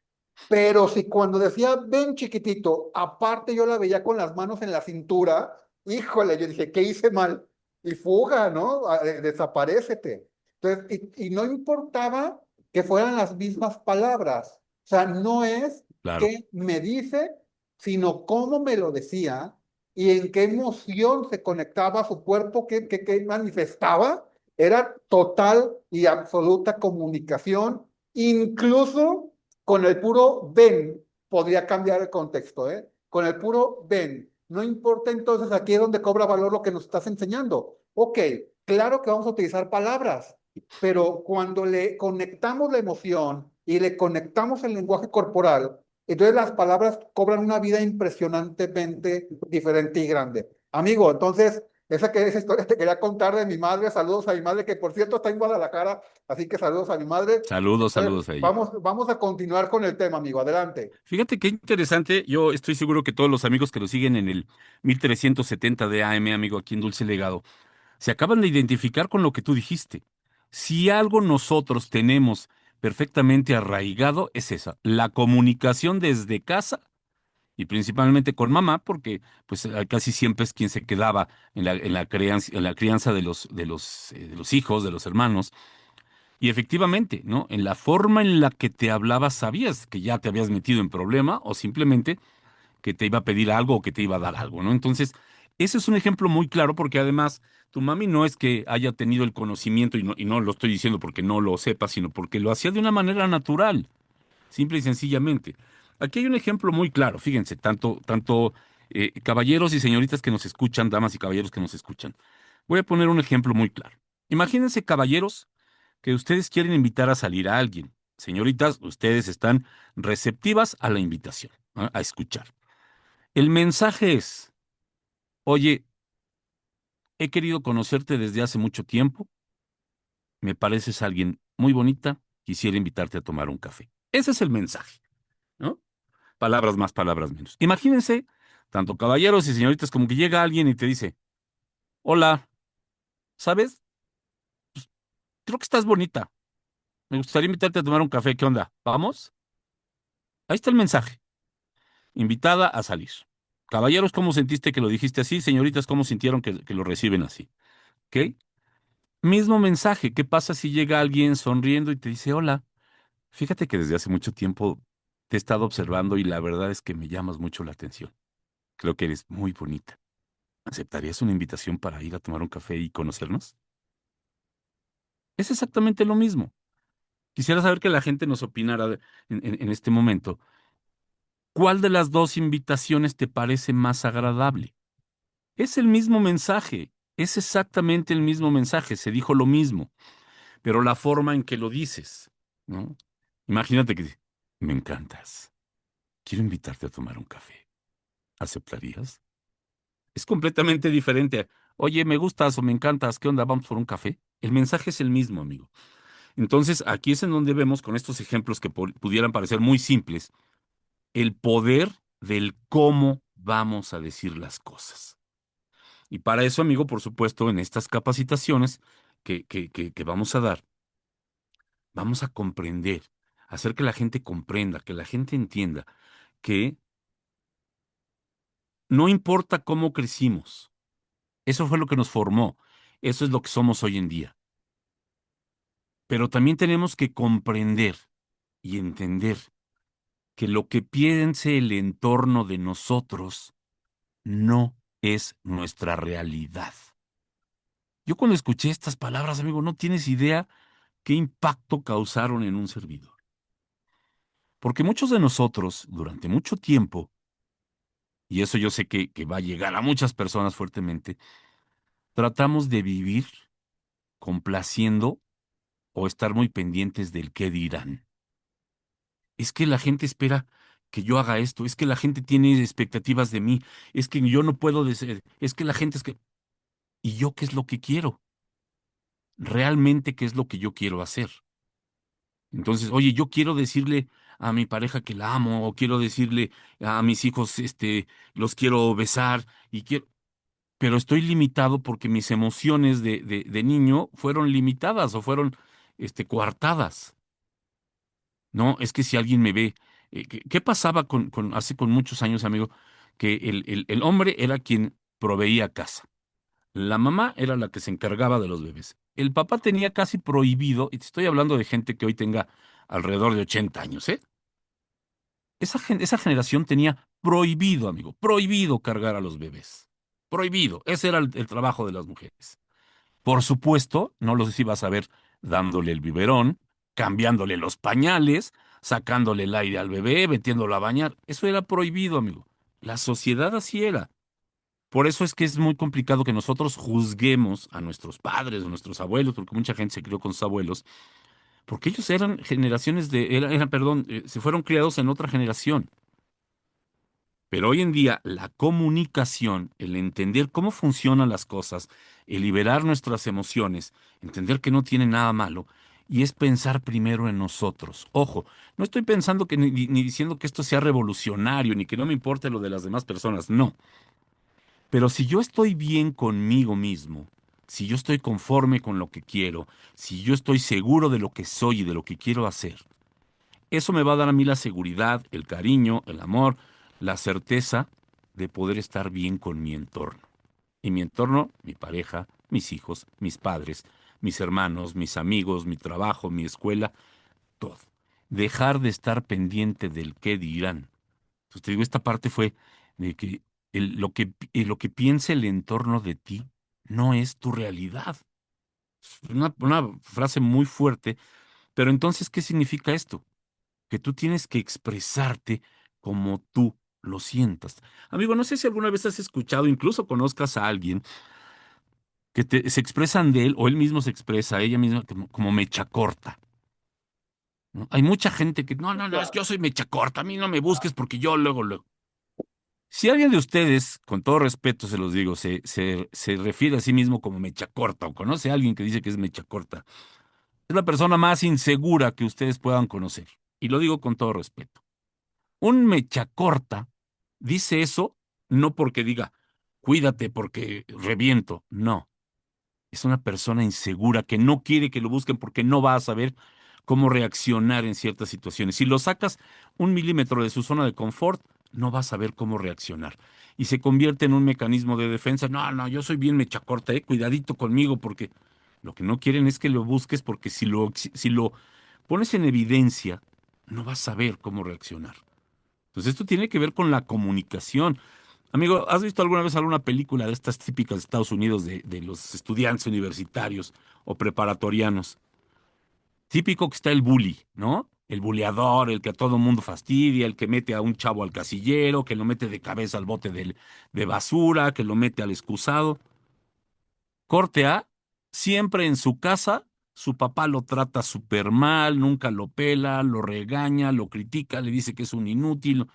Pero si cuando decía ven chiquitito, aparte yo la veía con las manos en la cintura, híjole, yo dije, ¿qué hice mal? Y fuga, ¿no? Desaparécete. Entonces, y no importaba que fueran las mismas palabras. O sea, no es Claro. qué me dice, sino cómo me lo decía y en qué emoción se conectaba a su cuerpo, qué manifestaba. Era total y absoluta comunicación, incluso con el puro ven, podría cambiar el contexto, ¿eh? Con el puro ven. No importa entonces aquí es donde cobra valor lo que nos estás enseñando. Ok, claro que vamos a utilizar palabras, pero cuando le conectamos la emoción y le conectamos el lenguaje corporal, entonces las palabras cobran una vida impresionantemente diferente y grande. Amigo, entonces, esa historia te quería contar de mi madre. Saludos a mi madre, que por cierto está en Guadalajara, así que saludos a mi madre. Saludos, saludos a ella. Vamos a continuar con el tema, amigo. Adelante. Fíjate qué interesante. Yo estoy seguro que todos los amigos que lo siguen en el 1370 de AM, amigo, aquí en Dulce Legado, se acaban de identificar con lo que tú dijiste. Si algo nosotros tenemos perfectamente arraigado, es esa, la comunicación desde casa y principalmente con mamá, porque pues casi siempre es quien se quedaba en la crianza de los hijos, de los hermanos. Y efectivamente, ¿no? En la forma en la que te hablaba, sabías que ya te habías metido en problema o simplemente que te iba a pedir algo o que te iba a dar algo, ¿no? Entonces, ese es un ejemplo muy claro porque además tu mami no es que haya tenido el conocimiento y no lo estoy diciendo porque no lo sepa, sino porque lo hacía de una manera natural, simple y sencillamente. Aquí hay un ejemplo muy claro, fíjense, tanto caballeros y señoritas que nos escuchan, damas y caballeros que nos escuchan. Voy a poner un ejemplo muy claro. Imagínense, caballeros, que ustedes quieren invitar a salir a alguien. Señoritas, ustedes están receptivas a la invitación, ¿no? A escuchar. El mensaje es, oye, he querido conocerte desde hace mucho tiempo, me pareces alguien muy bonita, quisiera invitarte a tomar un café. Ese es el mensaje, ¿no? Palabras más, palabras menos. Imagínense, tanto caballeros y señoritas, como que llega alguien y te dice, hola, ¿sabes? Creo que estás bonita, me gustaría invitarte a tomar un café, ¿qué onda? ¿Vamos? Ahí está el mensaje, invitada a salir. Caballeros, ¿cómo sentiste que lo dijiste así? Señoritas, ¿cómo sintieron que lo reciben así? ¿Ok? Mismo mensaje, ¿qué pasa si llega alguien sonriendo y te dice, hola, fíjate que desde hace mucho tiempo te he estado observando y la verdad es que me llamas mucho la atención. Creo que eres muy bonita. ¿Aceptarías una invitación para ir a tomar un café y conocernos? Es exactamente lo mismo. Quisiera saber que la gente nos opinara en este momento. ¿Cuál de las dos invitaciones te parece más agradable? Es el mismo mensaje, es exactamente el mismo mensaje, se dijo lo mismo, pero la forma en que lo dices, ¿no? Imagínate que me encantas, quiero invitarte a tomar un café. ¿Aceptarías? Es completamente diferente. Oye, me gustas o me encantas, ¿qué onda? ¿Vamos por un café? El mensaje es el mismo, amigo. Entonces, aquí es en donde vemos con estos ejemplos que pudieran parecer muy simples, el poder del cómo vamos a decir las cosas. Y para eso, amigo, por supuesto, en estas capacitaciones que vamos a dar, vamos a comprender, hacer que la gente comprenda, que la gente entienda que no importa cómo crecimos, eso fue lo que nos formó, eso es lo que somos hoy en día. Pero también tenemos que comprender y entender que lo que piense el entorno de nosotros no es nuestra realidad. Yo cuando escuché estas palabras, amigo, no tienes idea qué impacto causaron en un servidor. Porque muchos de nosotros, durante mucho tiempo, y eso yo sé que va a llegar a muchas personas fuertemente, tratamos de vivir complaciendo o estar muy pendientes del qué dirán. Es que la gente espera que yo haga esto, es que la gente tiene expectativas de mí, es que yo no puedo decir, es que la gente es que... ¿Y yo qué es lo que quiero? Realmente qué es lo que yo quiero hacer. Entonces, oye, yo quiero decirle a mi pareja que la amo, o quiero decirle a mis hijos, los quiero besar, y quiero, pero estoy limitado porque mis emociones de niño fueron limitadas o fueron, coartadas. No, es que si alguien me ve, ¿qué pasaba hace con muchos años, amigo? Que el hombre era quien proveía casa. La mamá era la que se encargaba de los bebés. El papá tenía casi prohibido, y te estoy hablando de gente que hoy tenga alrededor de 80 años, ¿eh? Esa generación tenía prohibido, amigo, prohibido cargar a los bebés. Prohibido. Ese era el trabajo de las mujeres. Por supuesto, no los ibas a ver dándole el biberón, cambiándole los pañales, sacándole el aire al bebé, metiéndolo a bañar. Eso era prohibido, amigo. La sociedad así era. Por eso es que es muy complicado que nosotros juzguemos a nuestros padres o nuestros abuelos, porque mucha gente se crió con sus abuelos, porque ellos eran generaciones perdón, se fueron criados en otra generación. Pero hoy en día la comunicación, el entender cómo funcionan las cosas, el liberar nuestras emociones, entender que no tiene nada malo, y es pensar primero en nosotros. Ojo, no estoy pensando que ni diciendo que esto sea revolucionario, ni que no me importe lo de las demás personas, no. Pero si yo estoy bien conmigo mismo, si yo estoy conforme con lo que quiero, si yo estoy seguro de lo que soy y de lo que quiero hacer, eso me va a dar a mí la seguridad, el cariño, el amor, la certeza de poder estar bien con mi entorno. Y mi entorno, mi pareja, mis hijos, mis padres, mis hermanos, mis amigos, mi trabajo, mi escuela, todo. Dejar de estar pendiente del qué dirán. Entonces te digo, esta parte fue de que lo que piense el entorno de ti no es tu realidad. Es una frase muy fuerte, pero entonces, ¿qué significa esto? Que tú tienes que expresarte como tú lo sientas. Amigo, no sé si alguna vez has escuchado, incluso conozcas a alguien que se expresan de él o él mismo se expresa, ella misma como mecha corta, ¿no? Hay mucha gente que, no, no, no, es que yo soy mecha corta, a mí no me busques porque yo luego. Si alguien de ustedes, con todo respeto se los digo, se refiere a sí mismo como mecha corta o conoce a alguien que dice que es mecha corta, es la persona más insegura que ustedes puedan conocer. Y lo digo con todo respeto. Un mecha corta dice eso no porque diga, cuídate porque reviento. No, es una persona insegura que no quiere que lo busquen porque no va a saber cómo reaccionar en ciertas situaciones. Si lo sacas 1 milímetro de su zona de confort, no va a saber cómo reaccionar. Y se convierte en un mecanismo de defensa. No, no, yo soy bien mecha corta, cuidadito conmigo, porque lo que no quieren es que lo busques, porque si lo pones en evidencia, no vas a saber cómo reaccionar. Entonces esto tiene que ver con la comunicación. Amigo, ¿has visto alguna vez alguna película de estas típicas de Estados Unidos de los estudiantes universitarios o preparatorianos? Típico que está el bully, ¿no? El buleador, el que a todo mundo fastidia, el que mete a un chavo al casillero, que lo mete de cabeza al bote de basura, que lo mete al excusado. Corte A, siempre en su casa, su papá lo trata súper mal, nunca lo pela, lo regaña, lo critica, le dice que es un inútil.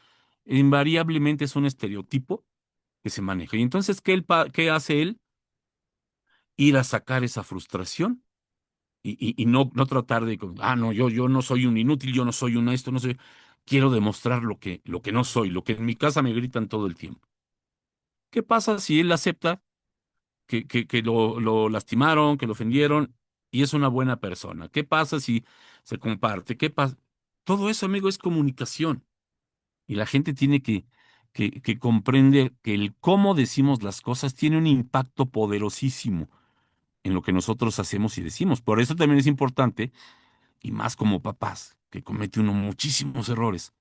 Invariablemente es un estereotipo que se maneja. Y entonces, ¿qué hace él? Ir a sacar esa frustración y no tratar de, no, yo no soy un inútil, yo no soy un esto, no soy. Quiero demostrar lo que no soy, lo que en mi casa me gritan todo el tiempo. ¿Qué pasa si él acepta que lo lastimaron, que lo ofendieron y es una buena persona? ¿Qué pasa si se comparte? ¿Qué pasa? Todo eso, amigo, es comunicación. Y la gente tiene que comprender que el cómo decimos las cosas tiene un impacto poderosísimo en lo que nosotros hacemos y decimos. Por eso también es importante, y más como papás, que comete uno muchísimos errores,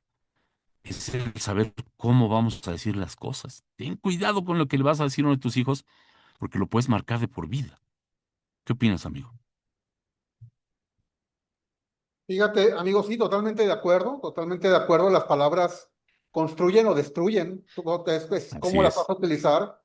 es el saber cómo vamos a decir las cosas. Ten cuidado con lo que le vas a decir a uno de tus hijos, porque lo puedes marcar de por vida. ¿Qué opinas, amigo? Fíjate, amigos, sí, totalmente de acuerdo. Las palabras construyen o destruyen, es Así cómo las vas es. a utilizar.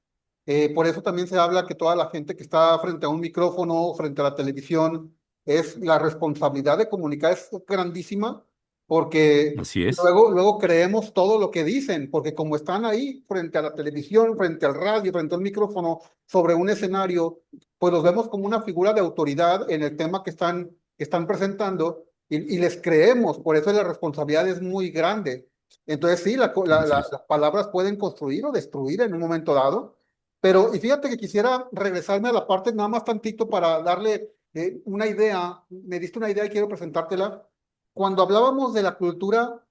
Por eso también se habla que toda la gente que está frente a un micrófono, frente a la televisión, es la responsabilidad de comunicar es grandísima, porque Así es. luego creemos todo lo que dicen, porque como están ahí frente a la televisión, frente al radio, frente al micrófono, sobre un escenario, pues los vemos como una figura de autoridad en el tema que están presentando y les creemos, por eso la responsabilidad es muy grande. Entonces sí, Así es. las palabras pueden construir o destruir en un momento dado, pero y fíjate que quisiera regresarme a la parte nada más tantito para darle una idea, me diste una idea y quiero presentártela. Cuando hablábamos de la cultura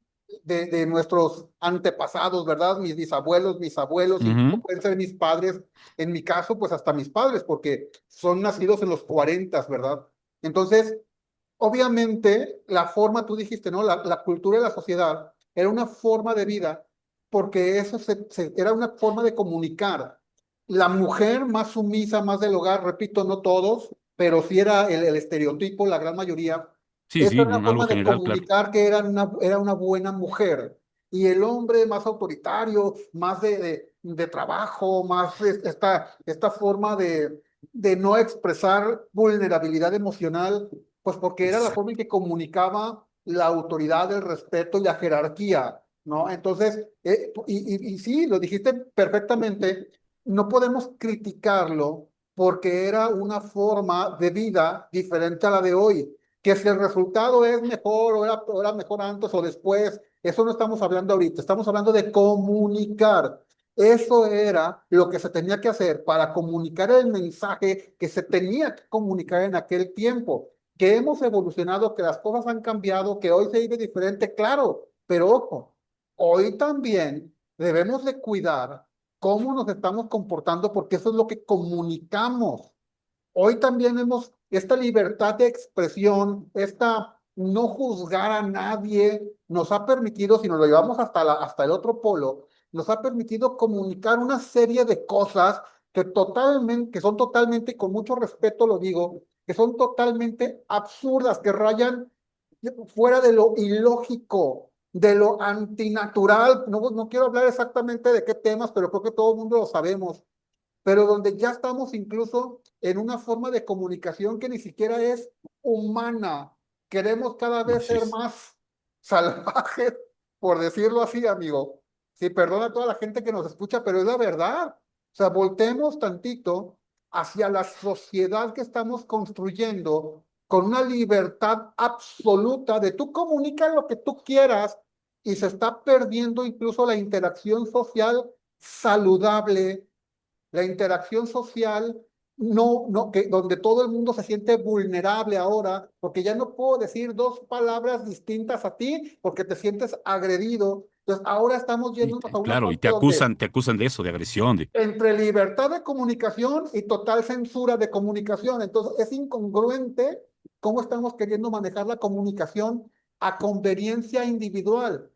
de nuestros antepasados, ¿verdad? Mis bisabuelos, mis abuelos, incluso Ujú. pueden ser mis padres, en mi caso, pues hasta mis padres, porque son nacidos en los 40, ¿verdad? Entonces, obviamente, la forma, tú dijiste, ¿no? La cultura de la sociedad. era una forma de vida, porque eso era una forma de comunicar. La mujer más sumisa, más del hogar, repito, no todos, pero sí era el estereotipo, la gran mayoría. Sí, Esa sí, era una algo forma de general, claro. comunicar que era una buena mujer. Y el hombre más autoritario, más de trabajo, más esta forma de no expresar vulnerabilidad emocional, pues porque era la Exacto. forma en que comunicaba la autoridad, el respeto y la jerarquía, ¿no? Entonces, y sí, lo dijiste perfectamente, no podemos criticarlo porque era una forma de vida diferente a la de hoy. Que si el resultado es mejor o era mejor antes o después, eso no estamos hablando ahorita, estamos hablando de comunicar. Eso era lo que se tenía que hacer para comunicar el mensaje que se tenía que comunicar en aquel tiempo. Que hemos evolucionado, que las cosas han cambiado, que hoy se vive diferente, claro, pero ojo, hoy también debemos de cuidar cómo nos estamos comportando porque eso es lo que comunicamos. Hoy también hemos esta libertad de expresión, esta no juzgar a nadie, nos ha permitido, si nos lo llevamos hasta el otro polo, nos ha permitido comunicar una serie de cosas que son totalmente, y con mucho respeto lo digo, que son totalmente absurdas, que rayan fuera de lo ilógico, de lo antinatural. No, no quiero hablar exactamente de qué temas, pero creo que todo el mundo lo sabemos, pero donde ya estamos incluso en una forma de comunicación que ni siquiera es humana. Queremos cada vez Así ser es. más salvajes, por decirlo así, amigo. Sí, perdona a toda la gente que nos escucha, pero es la verdad. O sea, voltemos tantito hacia la sociedad que estamos construyendo con una libertad absoluta de tú comunicas lo que tú quieras y se está perdiendo incluso la interacción social saludable, la interacción social, donde todo el mundo se siente vulnerable ahora, porque ya no puedo decir dos palabras distintas a ti porque te sientes agredido. Entonces, ahora estamos Y yéndonos a una claro, y parte donde te acusan de eso, de agresión, de entre libertad de comunicación y total censura de comunicación. Entonces, es incongruente cómo estamos queriendo manejar la comunicación a conveniencia individual.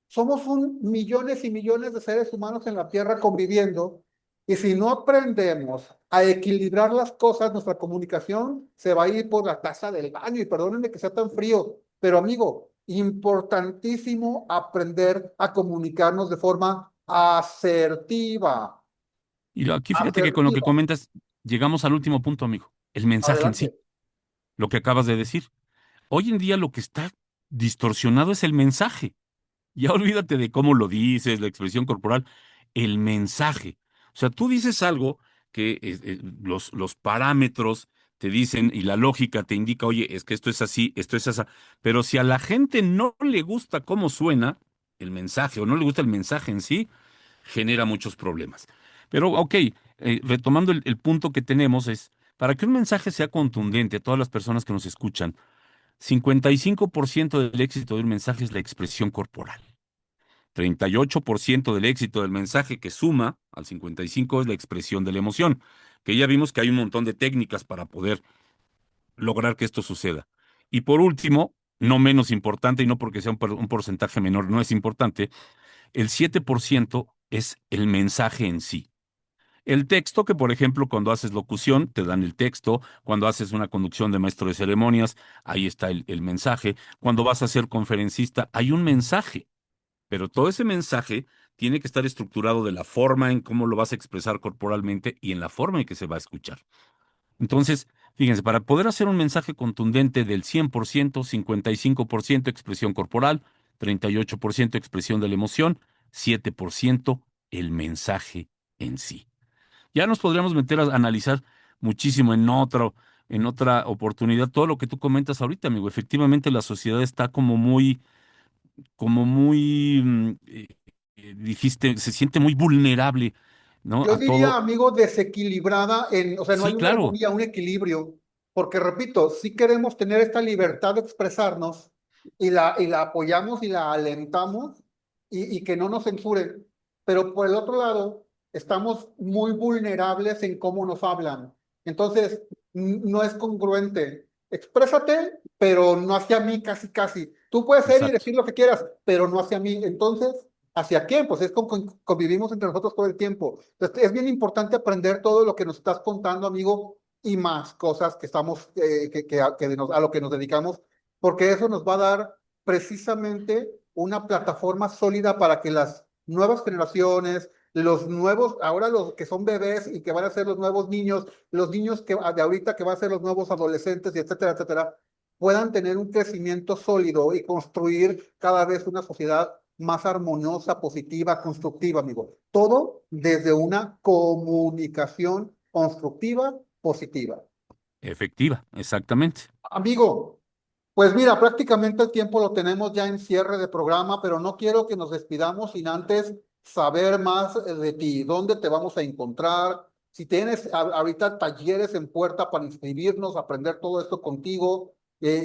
Somos millones y millones de seres humanos en la Tierra conviviendo, y si no aprendemos a equilibrar las cosas, nuestra comunicación se va a ir por la taza del baño. Y perdónenme que sea tan frío, pero amigo, importantísimo aprender a comunicarnos de forma asertiva. Y aquí fíjate que con lo que Asertiva. comentas, llegamos al último punto, amigo, el mensaje en sí, Adelante. lo que acabas de decir. Hoy en día lo que está distorsionado es el mensaje. Ya olvídate de cómo lo dices, la expresión corporal, el mensaje. O sea, tú dices algo que los parámetros te dicen y la lógica te indica, oye, es que esto es así, esto es así. Pero si a la gente no le gusta cómo suena el mensaje o no le gusta el mensaje en sí, genera muchos problemas. Pero, ok, retomando el punto que tenemos es, para que un mensaje sea contundente a todas las personas que nos escuchan, 55% del éxito de un mensaje es la expresión corporal. 38% del éxito del mensaje que suma al 55 es la expresión de la emoción, que ya vimos que hay un montón de técnicas para poder lograr que esto suceda. Y por último, no menos importante, y no porque sea un porcentaje menor, no es importante, el 7% es el mensaje en sí. El texto, que por ejemplo cuando haces locución, te dan el texto, cuando haces una conducción de maestro de ceremonias, ahí está el mensaje, cuando vas a ser conferencista, hay un mensaje, pero todo ese mensaje tiene que estar estructurado de la forma en cómo lo vas a expresar corporalmente y en la forma en que se va a escuchar. Entonces, fíjense, para poder hacer un mensaje contundente del 100%, 55% expresión corporal, 38% expresión de la emoción, 7% el mensaje en sí. Ya nos podríamos meter a analizar muchísimo en otra oportunidad todo lo que tú comentas ahorita, amigo. Efectivamente, la sociedad está dijiste, se siente muy vulnerable, ¿no? Yo A diría, todo. amigo, desequilibrada o sea, no hay Sí, una claro. armonía, un equilibrio, porque repito, sí queremos tener esta libertad de expresarnos y la apoyamos y la alentamos y que no nos censuren, pero por el otro lado, estamos muy vulnerables en cómo nos hablan. Entonces, no es congruente. Exprésate, pero no hacia mí casi casi. Tú puedes ser y Exacto. decir lo que quieras, pero no hacia mí. Entonces, ¿hacia quién? Pues es convivimos entre nosotros todo el tiempo. Entonces, es bien importante aprender todo lo que nos estás contando, amigo, y más cosas que estamos, a lo que nos dedicamos, porque eso nos va a dar precisamente una plataforma sólida para que las nuevas generaciones, los nuevos, ahora los que son bebés y que van a ser los nuevos niños, los niños que de ahorita que van a ser los nuevos adolescentes y etcétera, etcétera, puedan tener un crecimiento sólido y construir cada vez una sociedad más armoniosa, positiva, constructiva, amigo. Todo desde una comunicación constructiva, positiva. Efectiva, exactamente. Amigo, pues mira, prácticamente el tiempo lo tenemos ya en cierre de programa, pero no quiero que nos despidamos sin antes saber más de ti, dónde te vamos a encontrar, si tienes ahorita talleres en puerta para inscribirnos, aprender todo esto contigo,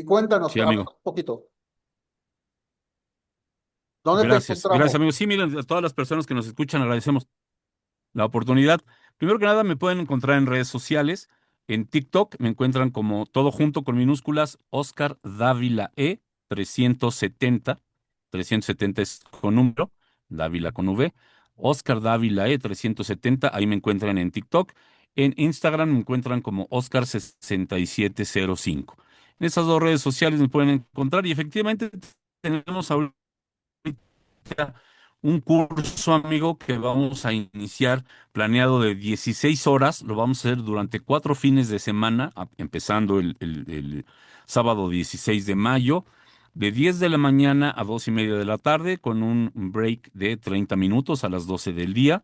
cuéntanos, Sí, amigo. háblanos un poquito. ¿Dónde te Gracias. Gracias, encontramos? amigo. Sí, miren, a todas las personas que nos escuchan, agradecemos la oportunidad. Primero que nada, me pueden encontrar en redes sociales. En TikTok me encuentran como todo junto con minúsculas, Oscar Dávila E 370. 370 es con número, Dávila con V. Oscar Dávila E 370, ahí me encuentran en TikTok. En Instagram me encuentran como Oscar 6705. En esas dos redes sociales me pueden encontrar y efectivamente tenemos ahorita un curso, amigo, que vamos a iniciar planeado de 16 horas. Lo vamos a hacer durante 4 fines de semana, empezando el sábado 16 de mayo, de 10 de la mañana a 2:30 de la tarde, con un break de 30 minutos a las 12 del día,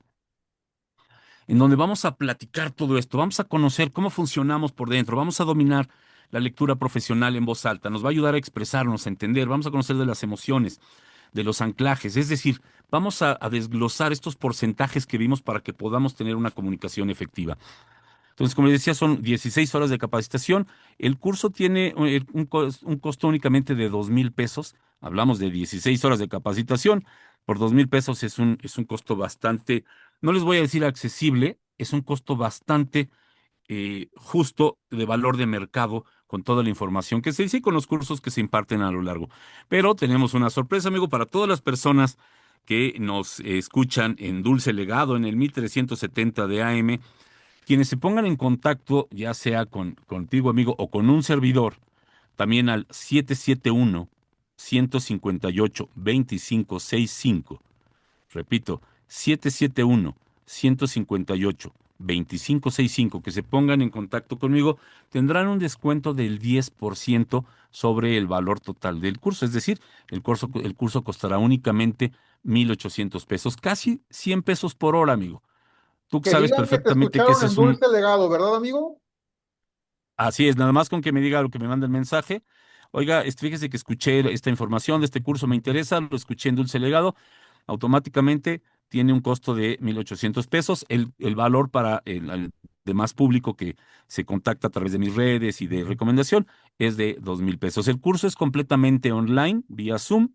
en donde vamos a platicar todo esto, vamos a conocer cómo funcionamos por dentro, vamos a dominar la lectura profesional en voz alta, nos va a ayudar a expresarnos, a entender, vamos a conocer de las emociones, de los anclajes, es decir, vamos a desglosar estos porcentajes que vimos para que podamos tener una comunicación efectiva. Entonces, como les decía, son 16 horas de capacitación. El curso tiene un costo únicamente de 2,000 pesos. Hablamos de 16 horas de capacitación. Por 2,000 pesos es un costo bastante, no les voy a decir accesible, es un costo bastante justo de valor de mercado con toda la información que se dice y con los cursos que se imparten a lo largo. Pero tenemos una sorpresa, amigo, para todas las personas que nos escuchan en Dulce Legado, en el 1370 de AM, quienes se pongan en contacto, ya sea contigo, amigo, o con un servidor, también al 771-158-2565. Repito, 771-158-2565, que se pongan en contacto conmigo, tendrán un descuento del 10% sobre el valor total del curso. Es decir, el curso costará únicamente 1,800 pesos, casi 100 pesos por hora, amigo. Tú Que sabes digan que te perfectamente que escucharon ese en es un... Dulce Legado, ¿verdad, amigo? Así es, nada más con que me diga lo que me manda el mensaje. Oiga, fíjese que escuché esta información de este curso, me interesa, lo escuché en Dulce Legado, automáticamente tiene un costo de 1,800 pesos. El valor para el demás público que se contacta a través de mis redes y de recomendación es de 2,000 pesos. El curso es completamente online, vía Zoom,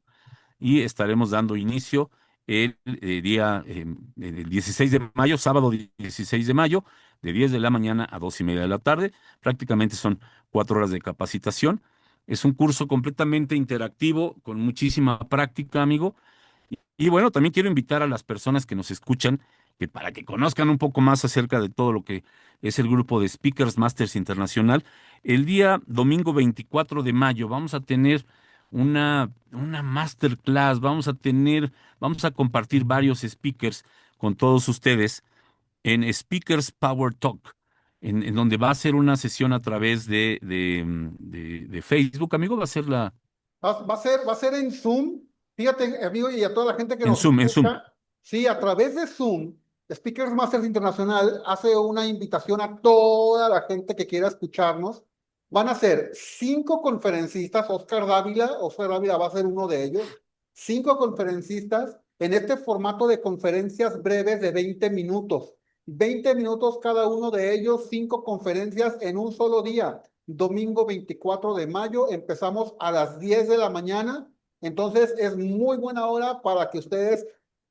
y estaremos dando inicio el 16 de mayo, sábado 16 de mayo, de 10 de la mañana a 2:30 de la tarde. Prácticamente son 4 horas de capacitación. Es un curso completamente interactivo, con muchísima práctica, amigo. Y bueno, también quiero invitar a las personas que nos escuchan, que para que conozcan un poco más acerca de todo lo que es el grupo de Speakers Masters Internacional, el día domingo 24 de mayo vamos a tener una masterclass, vamos a compartir varios speakers con todos ustedes en Speakers Power Talk, en donde va a ser una sesión a través de Facebook, amigo, va a ser Va a ser en Zoom. Fíjate, amigo, y a toda la gente que en nos Zoom, en Zoom. escucha, sí, a través de Zoom, Speakers Masters Internacional hace una invitación a toda la gente que quiera escucharnos. Van a ser 5 conferencistas, Oscar Dávila va a ser uno de ellos, 5 conferencistas en este formato de conferencias breves de 20 minutos. 20 minutos cada uno de ellos, 5 conferencias en un solo día. Domingo 24 de mayo, empezamos a las 10 de la mañana, entonces es muy buena hora para que ustedes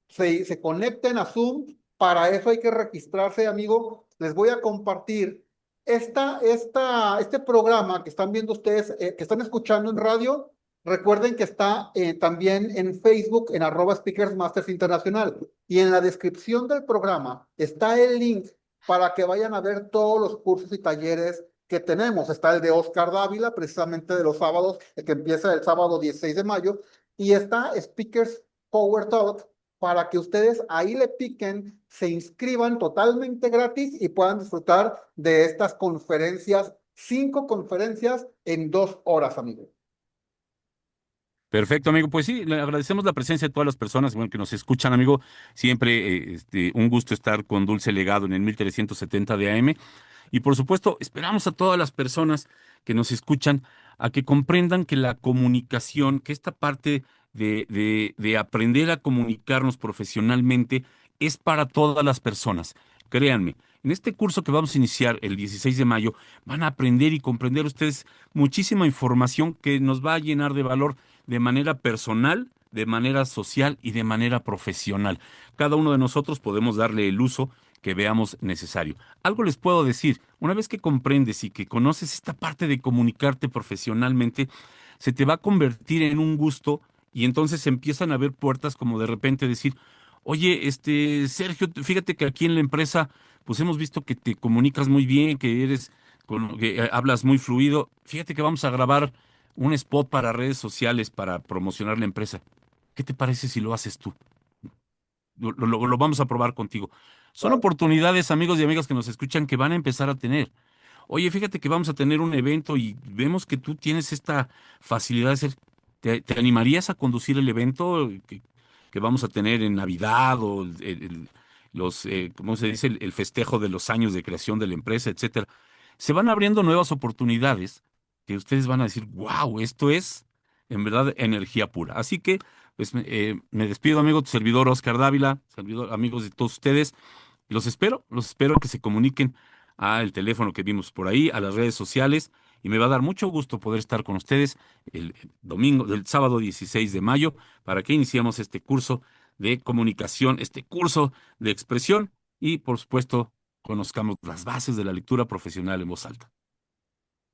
se conecten a Zoom. Para eso hay que registrarse, amigo. Les voy a compartir este programa que están viendo ustedes, que están escuchando en radio. Recuerden que está también en Facebook en @Speakers Masters Internacional y en la descripción del programa está el link para que vayan a ver todos los cursos y talleres que tenemos. Está el de Oscar Dávila, precisamente de los sábados, el que empieza el sábado 16 de mayo, y está Speakers Power Talk para que ustedes ahí le piquen, se inscriban totalmente gratis y puedan disfrutar de estas conferencias, 5 conferencias en 2 horas, amigos. Perfecto, amigo. Pues sí, le agradecemos la presencia de todas las personas, bueno, que nos escuchan, amigo. Siempre un gusto estar con Dulce Legado en el 1370 de AM. Y por supuesto, esperamos a todas las personas que nos escuchan a que comprendan que la comunicación, que esta parte de aprender a comunicarnos profesionalmente es para todas las personas. Créanme, en este curso que vamos a iniciar el 16 de mayo, van a aprender y comprender ustedes muchísima información que nos va a llenar de valor de manera personal, de manera social y de manera profesional. Cada uno de nosotros podemos darle el uso que veamos necesario. Algo les puedo decir, una vez que comprendes y que conoces esta parte de comunicarte profesionalmente, se te va a convertir en un gusto y entonces empiezan a haber puertas como de repente decir, oye, Sergio, fíjate que aquí en la empresa, pues hemos visto que te comunicas muy bien, que hablas muy fluido. Fíjate que vamos a grabar un spot para redes sociales para promocionar la empresa. ¿Qué te parece si lo haces tú? Lo vamos a probar contigo. Son Claro. oportunidades, amigos y amigas que nos escuchan, que van a empezar a tener. Oye, fíjate que vamos a tener un evento y vemos que tú tienes esta facilidad de hacer. ¿Te animarías a conducir el evento que vamos a tener en Navidad o ¿cómo se dice? El festejo de los años de creación de la empresa, etcétera? Se van abriendo nuevas oportunidades que ustedes van a decir, wow, esto es en verdad energía pura. Así que, pues, me despido, amigo, tu servidor Oscar Dávila, servidor, amigos de todos ustedes. Los espero que se comuniquen al teléfono que vimos por ahí, a las redes sociales, y me va a dar mucho gusto poder estar con ustedes el sábado 16 de mayo, para que iniciemos este curso de comunicación, este curso de expresión, y por supuesto, conozcamos las bases de la lectura profesional en voz alta.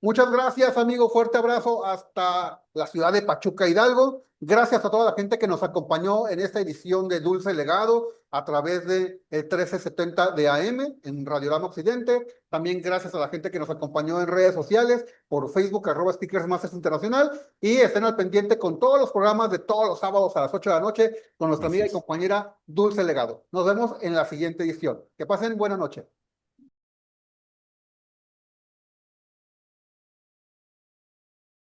Muchas gracias, amigo. Fuerte abrazo hasta la ciudad de Pachuca, Hidalgo. Gracias a toda la gente que nos acompañó en esta edición de Dulce Legado a través de el 1370 de AM en Radiorama Occidente. También gracias a la gente que nos acompañó en redes sociales, por Facebook, @Speakers Masters Internacional. Y estén al pendiente con todos los programas de todos los sábados a las 8 de la noche con nuestra Así amiga y es. compañera Dulce Legado. Nos vemos en la siguiente edición. Que pasen buena noche.